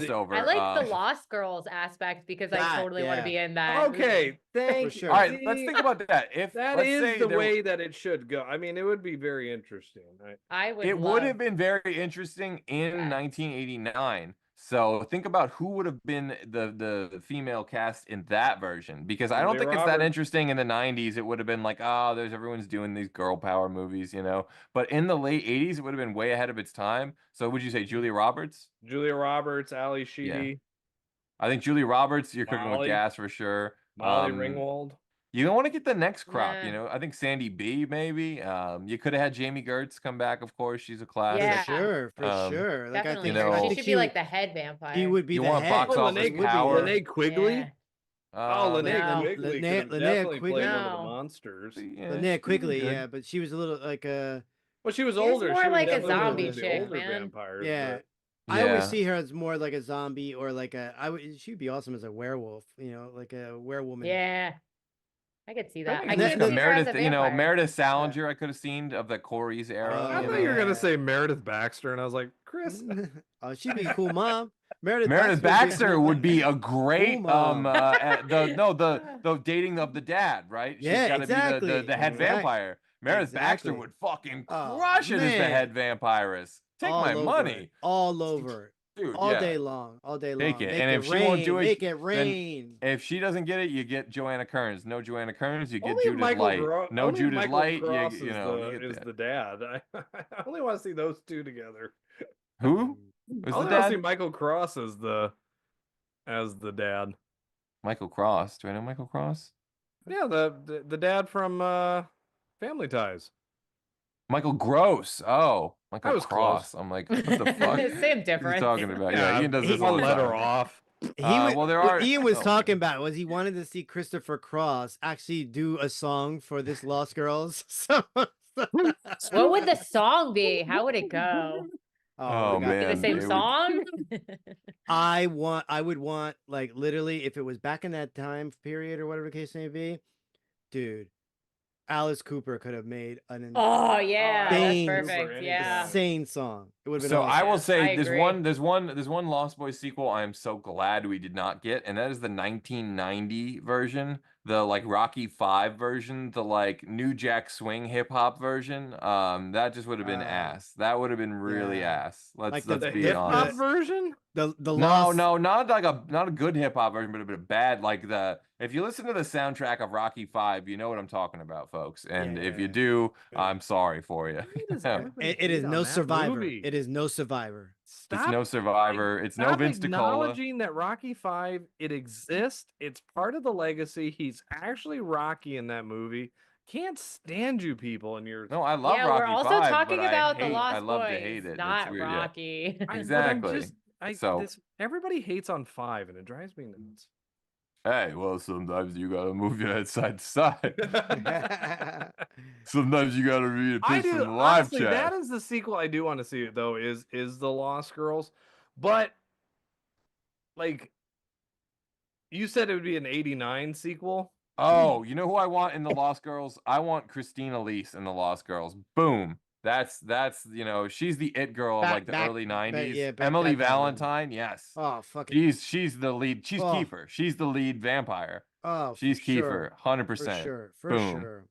over. I like the Lost Girls aspect because I That, totally want to yeah. be in that. Okay, thank For you. sure. All right, let's See, think about that. If that let's is say the there- way that it should go. I mean, it would be very interesting. I would. it love... would have been very interesting in Yes. 1989. So think about who would have been the female cast in that version, because I don't Julia think it's that Roberts. interesting in the 90s. It would have been like, oh, there's everyone's doing these girl power movies, you know. But in the late 80s, it would have been way ahead of its time. So would you say Julia Roberts? Julia Roberts, Ali Sheedy, I think Julia Roberts, you're cooking with Molly. gas for sure. Molly Ringwald. You don't want to get the next crop, you Nah. know. I think Sandy B, maybe. You could have had Jamie Gertz come back, of course. She's a classic. Yeah. For sure. Like Definitely. I think, you know, I she think should be like the head vampire. he would be You the want head. box office Would be power. the- Linnea Quigley. Yeah. Oh, Linnea no. Quigley could Linnea- have Linnea definitely Quigley. played one of No. the monsters. Yeah, Linnea Quigley, good. yeah, but she was a little like Well, she was She was older. more She was like a definitely one of zombie the chick, older man. vampires. Yeah. but- I always Yeah. see her as more like a zombie or like she'd be awesome as a werewolf, you know, like a werewolf. Yeah. I could see that. I I could think see her as a Meredith, you know, vampire. Meredith Salinger, I could have seen of the Corey's era. Oh, I you thought you were know? gonna say Meredith Baxter, and I was like, Chris. Oh, she'd be a cool mom. Meredith Baxter would be a great mom. the dating of the dad, right? Yeah, She's gotta exactly. be the head Exact- vampire. Meredith Baxter exactly. would fucking Oh, crush it as the man. head vampiress. Take All my over money. it, all over it, Dude, all yeah. day long, all day long. Take it. Make And it if she rain, won't do it, make it then rain. If she doesn't get it, you get Joanna Kearns. No Joanna Kearns, you get Only Judith Michael Light. Gro- No only Judith Michael Light, Cross you is know, the, you get is that. the dad. I only want to see those two together. Who? I Who's only the want to see dad? Michael Cross as the dad. Michael Cross. Do I know Michael Cross? Yeah, the dad from Family Ties. Michael Gross. Oh, Michael That was Cross. close. I'm like, what the fuck? Same What are difference. you talking about? Yeah, Ian does this all one the letter time. off. Well, there are. What Ian was oh. talking about was he wanted to see Christopher Cross actually do a song for this Lost Girls. So, What would the song be? How would it go? Oh, my God. Be the man, same it would- song? I would want like literally if it was back in that time period or whatever the case may be, dude. Alice Cooper could have made an Oh yeah, insane, that's perfect. Yeah. insane song. It would have been So I awesome. will say I agree. there's one Lost Boys sequel I am so glad we did not get, and that is the 1990 version, the like Rocky 5 version, the like New Jack Swing hip hop version. That just would have been ass. That would have been really yeah. ass. Let's Like let's the be hip Hop honest. version? the No, Lost. no, not a good hip hop version, but a bit bad. Like if you listen to the soundtrack of Rocky 5, you know what I'm talking about, folks. And if you do, I'm sorry for you. It is no survivor. It is no survivor. It's no Survivor. It's no Stop Vince DiCola. acknowledging that Rocky 5, it exists. It's part of the legacy. He's actually Rocky in that movie. Can't stand you people and you're No, I love Yeah, Rocky we're also 5, talking but about I the Lost I love Boys, to hate it. It's not weird, yeah. Rocky. Exactly. So- everybody hates on 5 and it drives me nuts. Hey, well, sometimes you gotta move your head side to side. Sometimes you gotta read a I piece do from the live honestly. chat. That is the sequel I do want to see. Though is the Lost Girls, but like you said, it would be an '89 sequel. Oh, you know who I want in the Lost Girls? I want Christina Elise in the Lost Girls. Boom. That's you know, she's the it girl of like the early 90s. yeah, back- Emily back then. Valentine, yes. Oh fuck it. She's the lead. She's Oh. Kiefer. She's the lead vampire. Oh, She's for Kiefer, sure. 100%. For sure. For Boom. sure.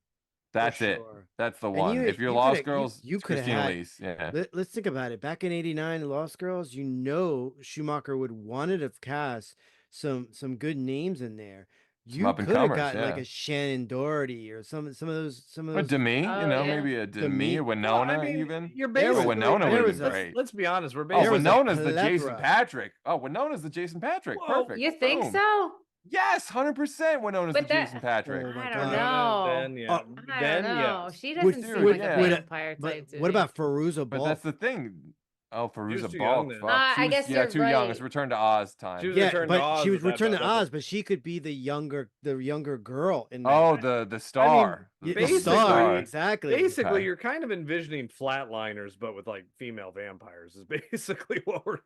That's for it. sure. That's the And one. you- If you're you Lost coulda- you- Girls, you it's coulda Christina had- Elise. Yeah. Let's think about it. Back in '89, Lost Girls, you know Schumacher would wanted to cast some good names in there. You up and could have comers, got like yeah. a Shannon Doherty or some of those. A Demi, Oh, you know, yeah. maybe a Demi. Demi, a Winona, Well, I mean, even. You're There was- basically Winona there would was have a- been great. Let's be honest. We're Oh, basically was a Winona's the Jason plethora. Patrick. Oh, Winona's the Jason Patrick. Whoa, Perfect. You think Boom. so? Yes, 100%. Winona's the But that- Jason Patrick. Oh my I don't God. know. Then, yeah. Oh, I then, don't know. yes. She Would- doesn't seem would- like yeah. a would- vampire But type. to what me. about Feruza But Balk? that's the thing. Oh, was Feruza too Balk. young then. Fuck. I She was, guess yeah, you're too young. right. It's Return to Oz time. She was Yeah, Return to but Oz she was at that Return to level. Oz, but she could be the younger girl in that. Oh, the star. Yeah, basically- the star, exactly. Basically, Okay. you're kind of envisioning flatliners, but with like female vampires. Is basically what we're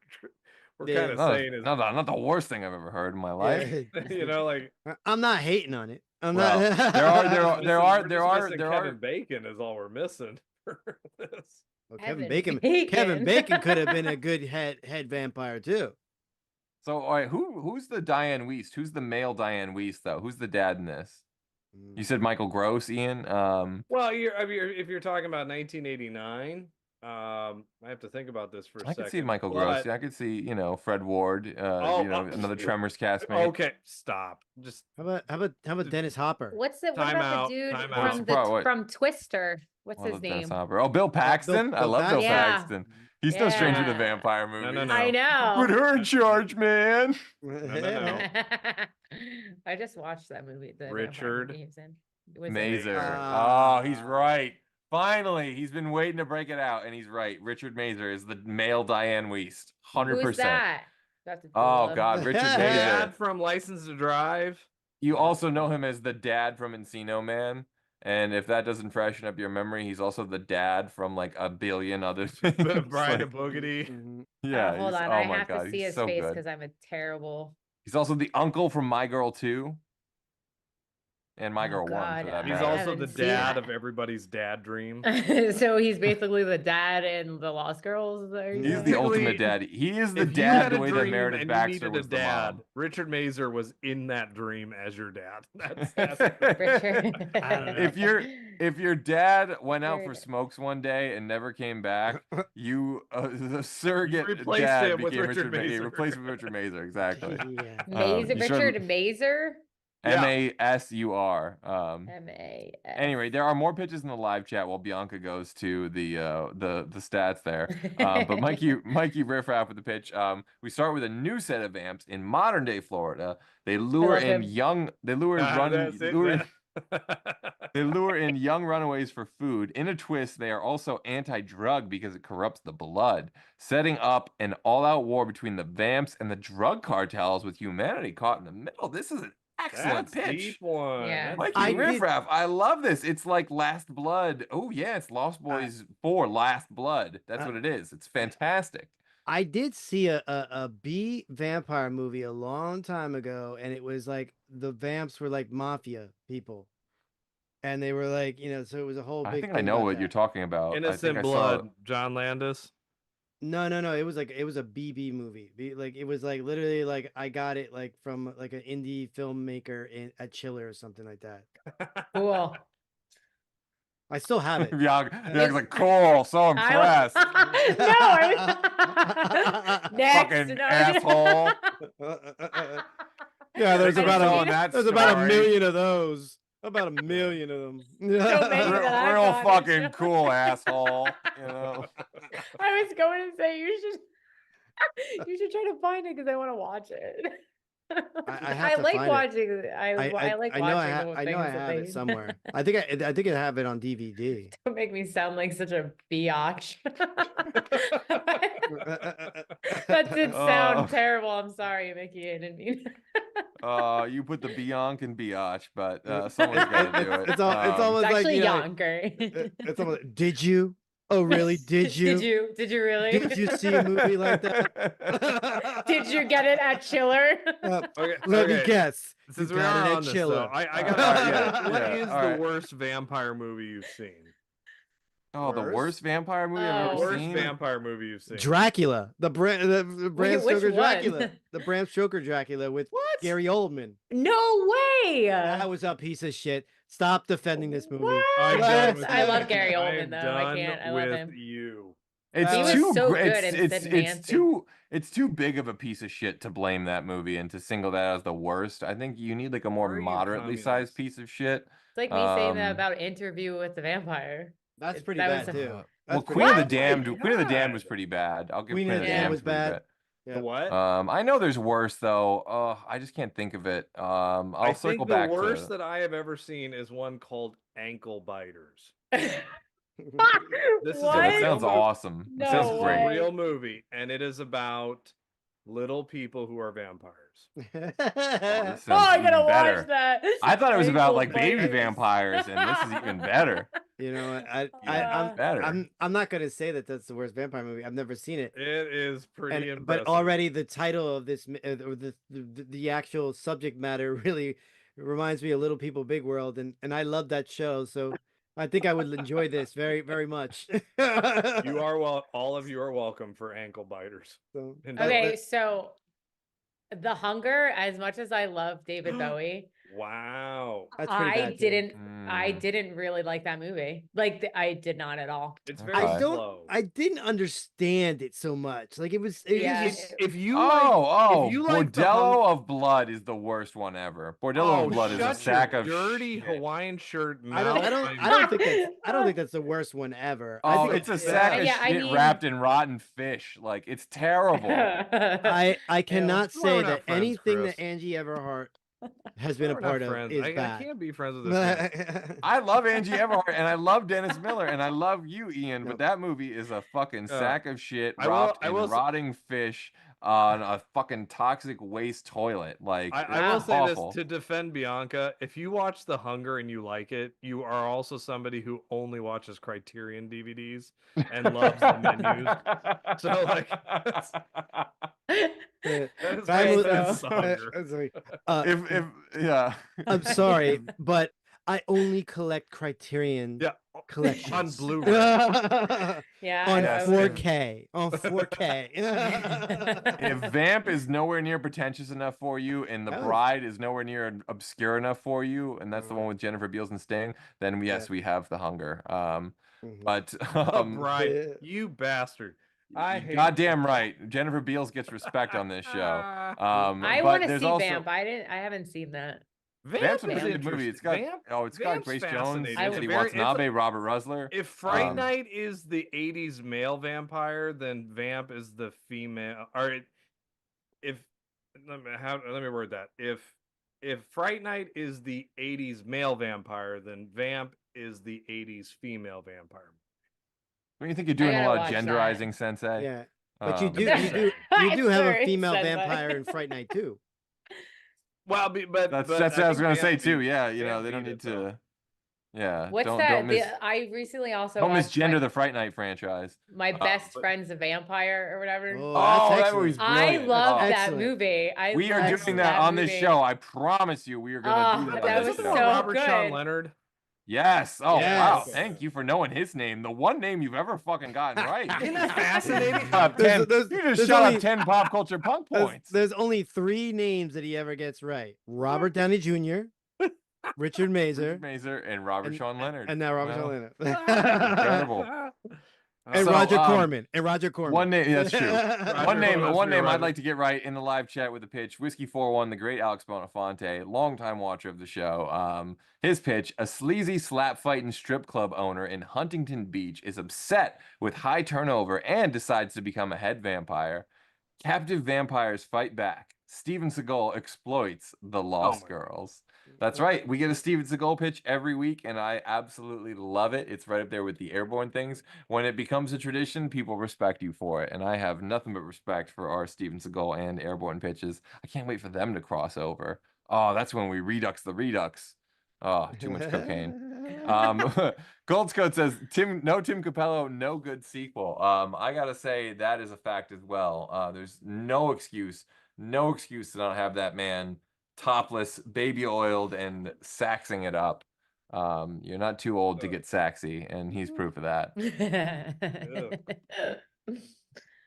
Yeah. kind of Not, saying. Is not the worst thing I've ever heard in my life. Yeah. you know, like I'm not hating on it. I'm Well, not. there are Kevin Bacon is all we're missing for this. Well, Kevin Kevin Bacon. Bacon could have been a good head vampire too. So, all right, who's the Diane Wiest? Who's the male Diane Wiest though? Who's the dad in this? You said Michael Gross, Ian. Well, if you're talking about 1989, I have to think about this for a second. I could see Michael Gross. Yeah, I could see Fred Ward. Another Tremors castmate. Okay, stop. Just how about Dennis Hopper? What about the dude from Twister? What's his name? Dennis Hopper. Oh, Bill Paxton. I love Bill Paxton. He's no stranger to vampire movies. No. I know. Put her in charge, man. No. I just watched that movie. The Richard movie he was in. It was Mazer. Oh, he's right. Finally, he's been waiting to break it out, and he's right. Richard Mazer is the male Diane Wiest. 100%. Who's that? Oh God, Richard Mazer. Dad from License to Drive. You also know him as the dad from Encino Man. And if that doesn't freshen up your memory, he's also the dad from like a billion other things. Brian and Boogity. Yeah. Hold on, oh I my have God, to see he's his so face good. because I'm a terrible. He's also the uncle from My Girl 2. And My Girl 1 for that He's matter. also the dad of everybody's dad dream. So he's basically the dad in the Lost Girls. He's the ultimate dad. He is the If you dad had the a way that dream Meredith and you Baxter needed was a the dad, mom. Richard Mazer was in that dream as your dad. That's Richard. If your dad went out for smokes one day and never came back, the surrogate replaced dad him with became Richard Mazer. Mazer. Replaced with Richard Mazer, exactly. Richard Mazer. Masur. M-A-S. Anyway, there are more pitches in the live chat while Bianca goes to the stats there. But Mikey riffraff with the pitch. We start with a new set of vamps in modern day Florida. They lure in they lure in young runaways for food. In a twist, they are also anti-drug because it corrupts the blood, setting up an all-out war between the vamps and the drug cartels with humanity caught in the middle. This is an excellent pitch. Deep one. Yeah. Mikey riffraff, I love this. It's like Last Blood. Oh yeah, it's Lost Boys 4 Last Blood. That's what it is. It's fantastic. I did see a B vampire movie a long time ago, and it was like the vamps were like mafia people, and they were like, so it was a whole big. I think I know what you're talking about. Innocent Blood. John Landis. No. It was a BB movie. It was like literally like I got it like from like an indie filmmaker at Chiller or something like that. Cool. I still have it. Bianca's like, cool, so impressed. Next. Fucking asshole. Yeah, there's about a million of those. About a million of them. Real fucking cool asshole. I was going to say you should try to find it because I want to watch it. I like watching it. I like watching. I know I have it somewhere. I think I have it on DVD. Don't make me sound like such a biatch. That did sound terrible. I'm sorry, Mickey. I didn't mean. You put the Bianca and biatch, but someone's got to do it. It's almost It's actually like Yonker. It's almost. Did you? Oh, really? Did you? Did you really? Did you see a movie like that? Did you get it at Chiller? Let me guess. Since You we're got it on at this, Chiller. though, I got. What is All the right. worst vampire movie you've seen? Oh, the worst vampire movie I've ever Worst seen. vampire movie you've seen? Dracula, the Bram Stoker one? Dracula, the Bram Stoker Dracula with Gary Oldman. No way. That was a piece of shit. Stop defending this movie. What? I'm done with I you. love Gary I Oldman am though. I done can't. I love with him. you. It's He was too so gr- good in Sid and Nancy. it's too big of a piece of shit to blame that movie and to single that as the worst. I think you need like a more Are you moderately sized communist? piece of shit. It's like me saying that Um, about Interview with the Vampire. That's pretty That bad was- too. Well, That's Queen of the pretty Damned. God. Queen of the Damned was pretty bad. I'll give Queen of the Damned Damned was pretty bad. The what? I know there's worse though. I just can't think of it. I'll I circle think the back worst to. that I have ever seen is one called Ankle Biters. This is a What? That real sounds movie. awesome. No That sounds This is great. a real movie, and it is about little people who are vampires. This Oh, sounds I gotta even better. watch that. I thought it was about Ankle like baby biters. vampires, and this is even better. You know what? Yeah. Better. I'm not gonna say that that's the worst vampire movie. I've never seen it. It is pretty And, impressive. but already the title of this or the actual subject matter really reminds me of Little People Big World, and I love that show, so I think I would enjoy this very, very much. You are all of you are welcome for ankle biters. So, Okay, so The Hunger, as much as I love David Bowie, Wow. That's pretty I bad, too. didn't really like that movie. Like I did not at all. It's very slow. I didn't understand it so much. Like it was just, If you Oh, if you like the Bordello of Blood is the worst one ever. Bordello of Blood is a shut sack your of dirty shit. Hawaiian shirt I mouth. don't think that's the worst one ever. I Oh, think it's a sack of shit wrapped in rotten fish. Like it's terrible. I cannot that's why we're say not that friends, anything Chris. that Angie Everhart has been a We're not part of friends. is I bad. can't be friends with this. I love Angie Everhart and I love Dennis Miller and I love you, Ian, but that movie is a fucking sack of shit wrapped in rotting fish on a fucking toxic waste toilet. Like I will say awful. this to defend Bianca: if you watch The Hunger and you like it, you are also somebody who only watches Criterion DVDs and loves the menus. So like, yeah. I'm sorry, but I only collect Criterion collections on Blu-ray. Yeah, on I would- 4K. On 4K. If Vamp is nowhere near pretentious enough for you, and The Bride is nowhere near obscure enough for you, and that's the one with Jennifer Beals and Sting, then yes, we have The Hunger. But The Bride, you bastard! I hate goddamn right, Jennifer Beals gets respect on this show. I want to see Vamp. I haven't seen that. Vamp's a good movie. It's got it's got Vamp's Grace Jones, fascinating. Anthony Watanabe, Robert Rusler. If Fright Night is the '80s male vampire, then Vamp is the female. Or if let me word that. If Fright Night is the '80s male vampire, then Vamp is the '80s female vampire. Don't you think you're doing a lot of genderizing, Sensei? Yeah, but you do have a female vampire in Fright Night too. Well, but that's what I was gonna say too. Yeah, you know they don't need to. Yeah. What's that? I recently also don't watched misgender the Fright Night franchise. My Best Friend's a Vampire or whatever. Oh, that movie's brilliant. I love that movie. We are doing that on this show. I promise you, we are gonna do that. That on was this so show. Robert good. Sean Leonard. Yes. Oh Yes. wow! Thank you for knowing his name. The one name you've ever fucking gotten right. Isn't that fascinating? You just shot up 10 pop culture punk points. There's only 3 names that he ever gets right: Robert Downey Jr., Richard Mazer, and Robert Sean Leonard. And now Robert Sean Leonard. Incredible. And So, Roger Corman. And Roger Corman. One name, that's true. one name Roger. I'd like to get right in the live chat with the pitch. Whiskey 41, the great Alex Bonafonte, longtime watcher of the show. His pitch: a sleazy slap fighting strip club owner in Huntington Beach is upset with high turnover and decides to become a head vampire. Captive vampires fight back. Steven Seagal exploits the Lost Girls. That's right. We get a Steven Seagal pitch every week, and I absolutely love it. It's right up there with the Airborne things. When it becomes a tradition, people respect you for it, and I have nothing but respect for our Steven Seagal and Airborne pitches. I can't wait for them to cross over. Oh, that's when we redux the redux. Oh, too much cocaine. Goldscoat says, Tim Capello, no good sequel. I gotta say that is a fact as well. There's no excuse to not have that man topless, baby oiled, and saxing it up. You're not too old to get saxy, and he's proof of that.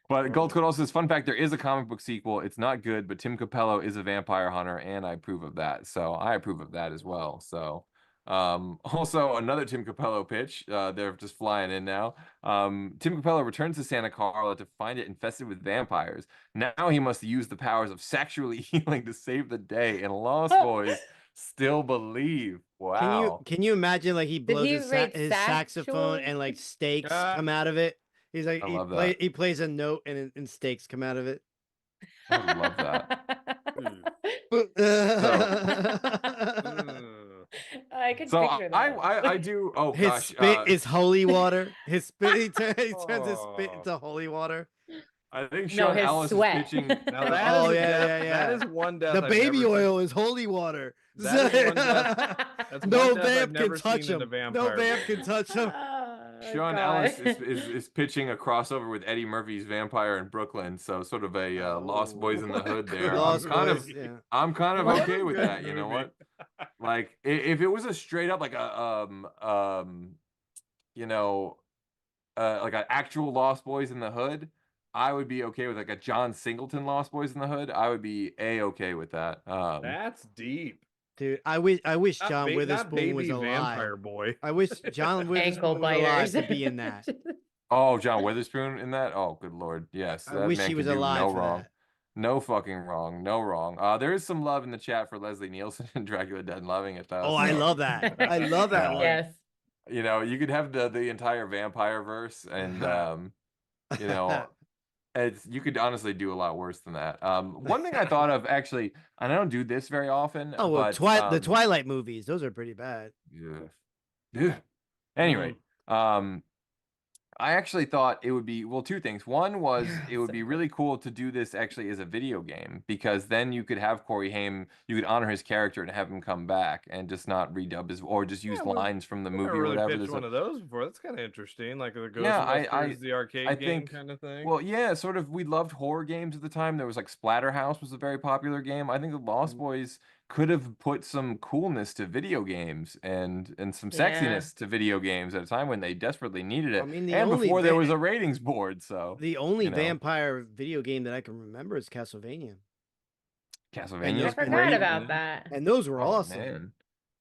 But Goldscoat also says, fun fact, there is a comic book sequel. It's not good, but Tim Capello is a vampire hunter, and I approve of that. So I approve of that as well. So also another Tim Capello pitch. They're just flying in now. Tim Capello returns to Santa Carla to find it infested with vampires. Now he must use the powers of sexually healing to save the day, and Lost Boys still believe. Wow. Can you imagine like he blows his sexual? saxophone and like stakes come out of it? He's like he plays a note and stakes come out of it. I love that. I could So picture that. I do. Oh His gosh, spit is holy water. His spit he turns his spit into holy water. I think No, Sean his Ellis sweat. is pitching. Now that Oh is yeah, death- yeah, yeah. That is one death. The I've baby never oil is holy water. That is one death. That's No one death I've vamp can never touch seen in a him. vampire No vamp movie. can touch him. Oh, Sean God. Ellis is pitching a crossover with Eddie Murphy's Vampire in Brooklyn, so sort of a Lost Boys in the Hood there. Lost I'm kind Boys, of yeah. I'm kind of What a okay with good that. You know movie. what? Like if it was a straight up like you know, like an actual Lost Boys in the Hood, I would be okay with like a John Singleton Lost Boys in the Hood. I would be okay with that. That's deep. Dude, I wish Not John not Witherspoon was baby alive. vampire boy. I wish John Ankle Witherspoon was alive biters. to be in that. Oh, John Witherspoon in that? Oh, good Lord. Yes. I That wish man he can was do alive no for wrong. that. No fucking wrong. No wrong. There is some love in the chat for Leslie Nielsen and Dracula Dead, loving it though. Oh, I love that. I love that one. Yes. You know, you could have the entire vampire verse, and you know, you could honestly do a lot worse than that. One thing I thought of actually, and I don't do this very often. Oh, well, but the Twilight movies, those are pretty bad. Yeah. Anyway, I actually thought it would be, well, two things. One was it would be really cool to do this actually as a video game, because then you could have Corey Haim, you could honor his character and have him come back and just not redub his, or just use lines from the movie or really whatever. pitched There's one of those before. That's kind of interesting, like the Yeah, Ghostbusters, the arcade I game think, kind of thing. well, yeah, sort of. We loved horror games at the time. There was like Splatterhouse was a very popular game. I think the Lost Boys could have put some coolness to video games and some sexiness to video games at a time when they desperately needed it. I mean, and before there was a ratings board, so the only you know. vampire video game that I can remember is Castlevania. Castlevania. I forgot about that. And those were Oh, awesome. man.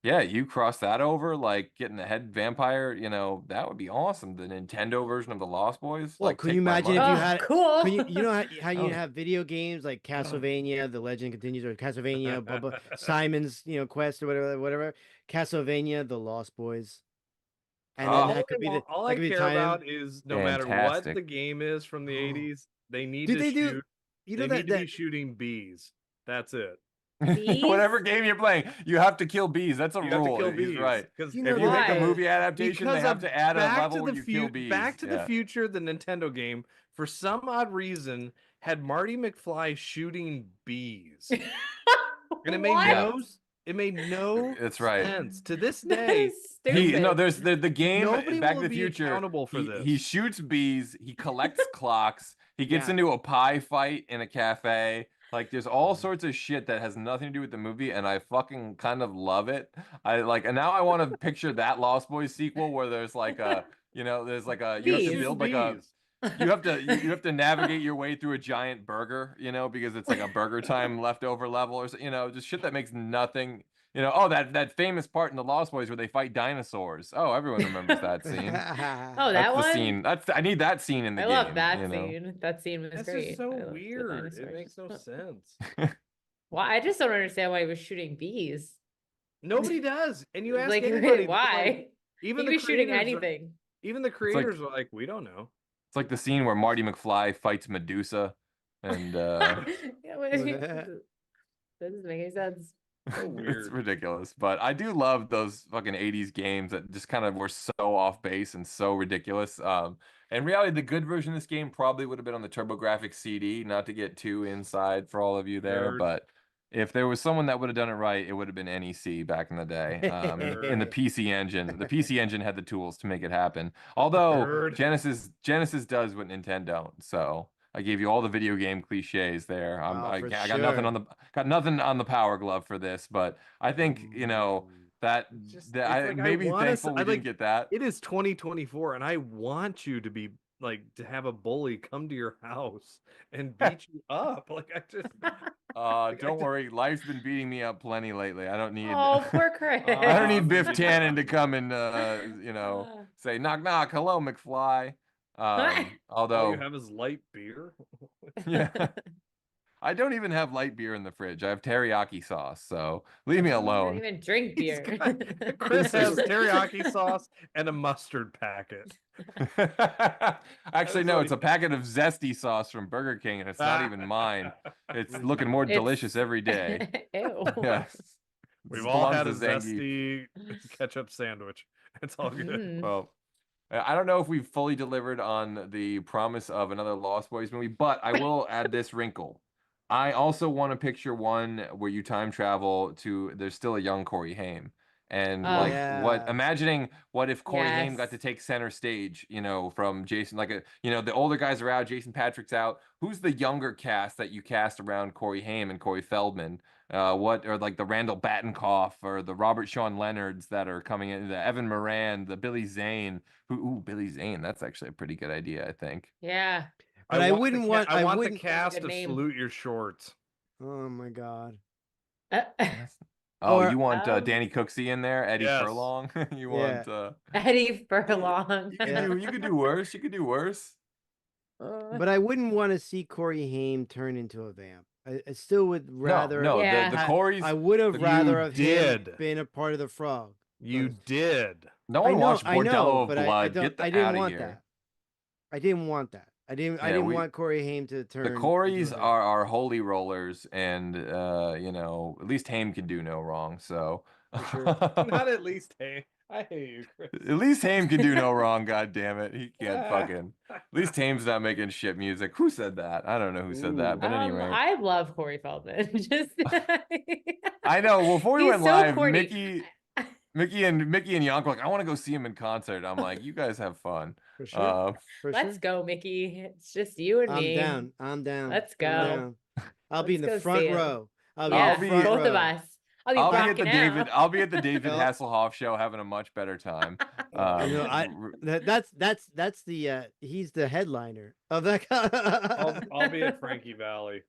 Yeah, you cross that over, like getting the head vampire, you know, that would be awesome. The Nintendo version of the Lost Boys. Well, like, could you take my imagine if money. you had cool. you know how you Oh. have video games like Castlevania, The Legend Continues, or Castlevania, Simon's Quest, or whatever. Castlevania, The Lost Boys. And then that could be the all that I could be the care tie-in. about is no matter what Fantastic. the game is from the 80s, they need Dude, to they do- shoot. you know they that- need to be that- shooting bees. That's it. Whatever game you're playing, you have to kill bees. That's a You have to rule. kill He's bees, right. 'cause If you you know make a why? movie adaptation, they have of to add a Back level to where the you kill Fu- bees. Back to the Yeah. Future, the Nintendo game, for some odd reason, had Marty McFly shooting bees. And it made What? it made no That's right. sense. To this day, There's the game Nobody Back will to the be Future. accountable for this. He shoots bees. He collects clocks. He gets Yeah. into a pie fight in a cafe. Like there's all sorts of shit that has nothing to do with the movie, and I fucking kind of love it. And now I want to picture that Lost Boys sequel where there's like a, you know, there's like a you have to Bees. build like a. You have to navigate your way through a giant burger, you know, because it's like a burger time leftover level, or you know, just shit that makes nothing. You know, oh, that famous part in the Lost Boys where they fight dinosaurs. Oh, everyone remembers that scene. Oh, that That's one? the scene. I need that scene in the I game. love that you know? scene. That scene was That's great. just so I loved the weird. It dinosaurs. makes no sense. Well, I just don't understand why he was shooting bees. Nobody does. And you ask Like, anybody, why? even He the was shooting creators are- anything. Even the creators are like, we don't know. It's like the scene where Marty McFly fights Medusa, and Yeah, what is he- that doesn't make any sense. So it's weird. ridiculous. But I do love those fucking 80s games that just kind of were so off base and so ridiculous. In reality, the good version of this game probably would have been on the TurboGrafx CD, not to get too inside for all of you there, Nerd. but if there was someone that would have done it right, it would have been NEC back in the day. In the PC Engine. The PC Engine had the tools to make it happen. Although Nerd. Genesis does what Nintendo don't. So I gave you all the video game cliches there. I for got nothing sure. got nothing on the Power Glove for this, but I think you know that It's I like, maybe wanna thankful s- we I didn't like- get that. It is 2024, and I want you to be like to have a bully come to your house and beat you up. Like I just Don't worry, life's been beating me up plenty lately. I don't need Oh, poor Chris. I don't need Biff Tannen to come and you know say knock knock, hello McFly. all Although you have is light beer. yeah. I don't even have light beer in the fridge. I have teriyaki sauce, so leave me I don't alone. even drink beer. Chris has teriyaki sauce and a mustard packet. Actually, That's no, what it's a packet of zesty sauce from Burger King, and it's not even mine. It's looking more delicious every day. Ew. Yes. We've all had a Belongs to zesty ketchup sandwich. It's all good. Mm. Well, I don't know if we've fully delivered on the promise of another Lost Boys movie, but I will add this wrinkle. I also want to picture one where you time travel to there's still a young Corey Haim. And Oh. Yeah. imagining what if Corey Haim got Yes. to take center stage, you know, from Jason, the older guys are out, Jason Patrick's out. Who's the younger cast that you cast around Corey Haim and Corey Feldman? what or like the Randall Battenkoff or the Robert Sean Leonards that are coming in, the Evan Moran, the Billy Zane. Billy Zane, that's actually a pretty good idea, I think. Yeah. But I wouldn't want. I want the wouldn't. cast Good of name. Salute Your Shorts. Oh my god. Oh, Or- you want Danny Cooksey in there, Eddie Yes. Furlong? You Yeah. want Eddie Furlong. you could do worse. You could do worse. But I wouldn't want to see Corey Haim turn into a vamp. I still would rather. No, Yeah. the Corey's. I would have you rather have him did. been a part of the frog. You But- did. No I one know, watched I know, Bordello of but Blood. I Get the didn't out of want here. that. I didn't want that. I didn't Yeah, want Corey Haim to turn. The into Coreys a vamp. are holy rollers, and you know, at least Haim can do no wrong. So Not at least, hey. I hate you, Chris. at least Haim can do no wrong. God damn it, he can't fucking. At least Haim's not making shit music. Who said that? I don't know who said that, but anyway. I love Corey Feldman. Just I know. Well, before we He's went so live, corny. Mickey and Yonk were like, I want to go see him in concert. I'm like, you guys have fun. For sure. For Let's sure. go, Mickey. It's just you and me. I'm down. Let's I'm go. down. I'll be in Let's the go front see him. row. I'll Yeah, be in the front both of row. us. I'll be I'll be at the rocking David. out. I'll be at the David Well- Hasselhoff show, having a much better time. You know, that's the he's the headliner of that. I'll be at Frankie Valley.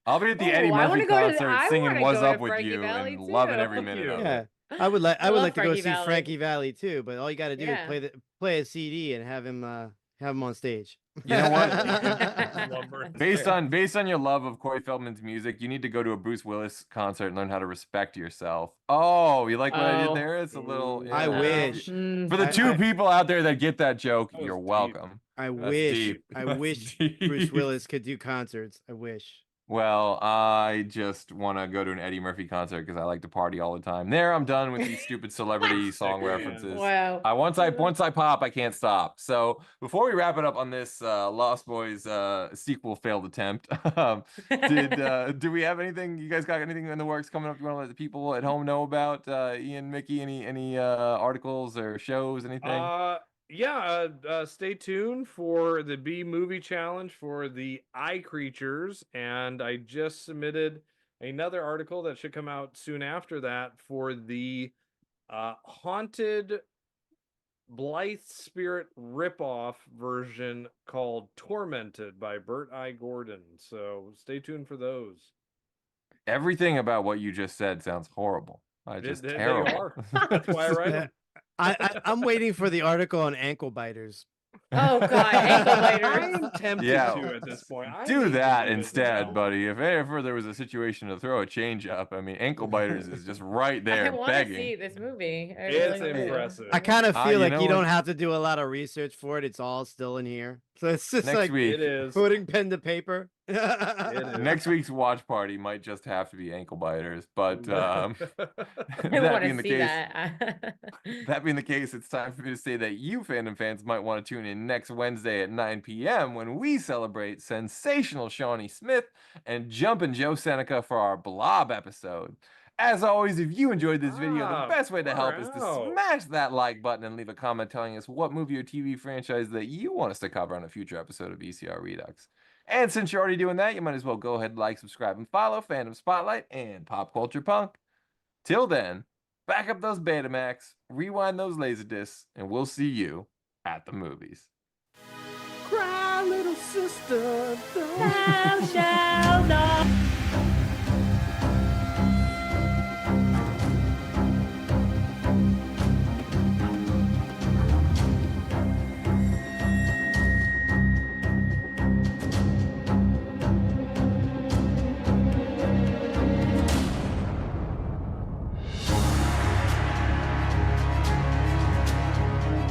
I'll be at the Oh, Eddie I Murphy wanna go to the- concert, I singing wanna "What's go Up to with Frankie You" Valley and loving too. every minute of Yeah, it. I would like love to go Frankie see Valli. Frankie Valley too, but all you got to do Yeah. is play a CD and have him on stage. You know what? Lumber based on your love of Corey Feldman's music, you need to go to a Bruce Willis concert and learn how to respect yourself. Oh, you like what I Oh. did there? It's a little. I yeah. wish. For the I- two I- people out there that get that joke, That was you're deep. welcome. I That's wish. deep. I That's wish deep. Bruce Willis could do concerts. I wish. Well, I just want to go to an Eddie Murphy concert because I like to party all the time. There, I'm done with these stupid celebrity song man. references. Wow. Once I pop, I can't stop. So before we wrap it up on this Lost Boys sequel failed attempt, do we have anything? You guys got anything in the works coming up? You want to let the people at home know about? Ian, Mickey, any articles or shows, anything? Stay tuned for the B Movie Challenge for the Eye Creatures, and I just submitted another article that should come out soon after that for the Haunted Blythe Spirit ripoff version called Tormented by Bert I. Gordon. So stay tuned for those. Everything about what you just said sounds horrible. Just They terrible. are. That's why I write them. I'm waiting for the article on ankle biters. Oh God, ankle biters. I'm tempted Yeah. to at this point. I Do need to that do it instead, now. buddy. If ever there was a situation to throw a change up, I mean, ankle biters is just right I there want to begging. see this movie. I It's really do. impressive. I kind of feel you like know you don't what? have to do a lot of research for it. It's all still in here. So it's just Next like week, It is. putting pen to paper. It is. next week's watch party might just have to be ankle biters. But I that want being to the see case, that. that being the case, it's time for me to say that you fandom fans might want to tune in next Wednesday at 9 p.m. when we celebrate sensational Shawnee Smith and Jumpin' Joe Seneca for our Blob episode. As always, if you enjoyed this video, the best way to help is to wow. smash that like button and leave a comment telling us what movie or TV franchise that you want us to cover on a future episode of VCR Redux. And since you're already doing that, you might as well go ahead and like, subscribe, and follow Fandom Spotlite and Pop Culture Punk. Till then, back up those Betamax, rewind those Laserdiscs, and we'll see you at the movies. Cry, little sister. Thou shalt not.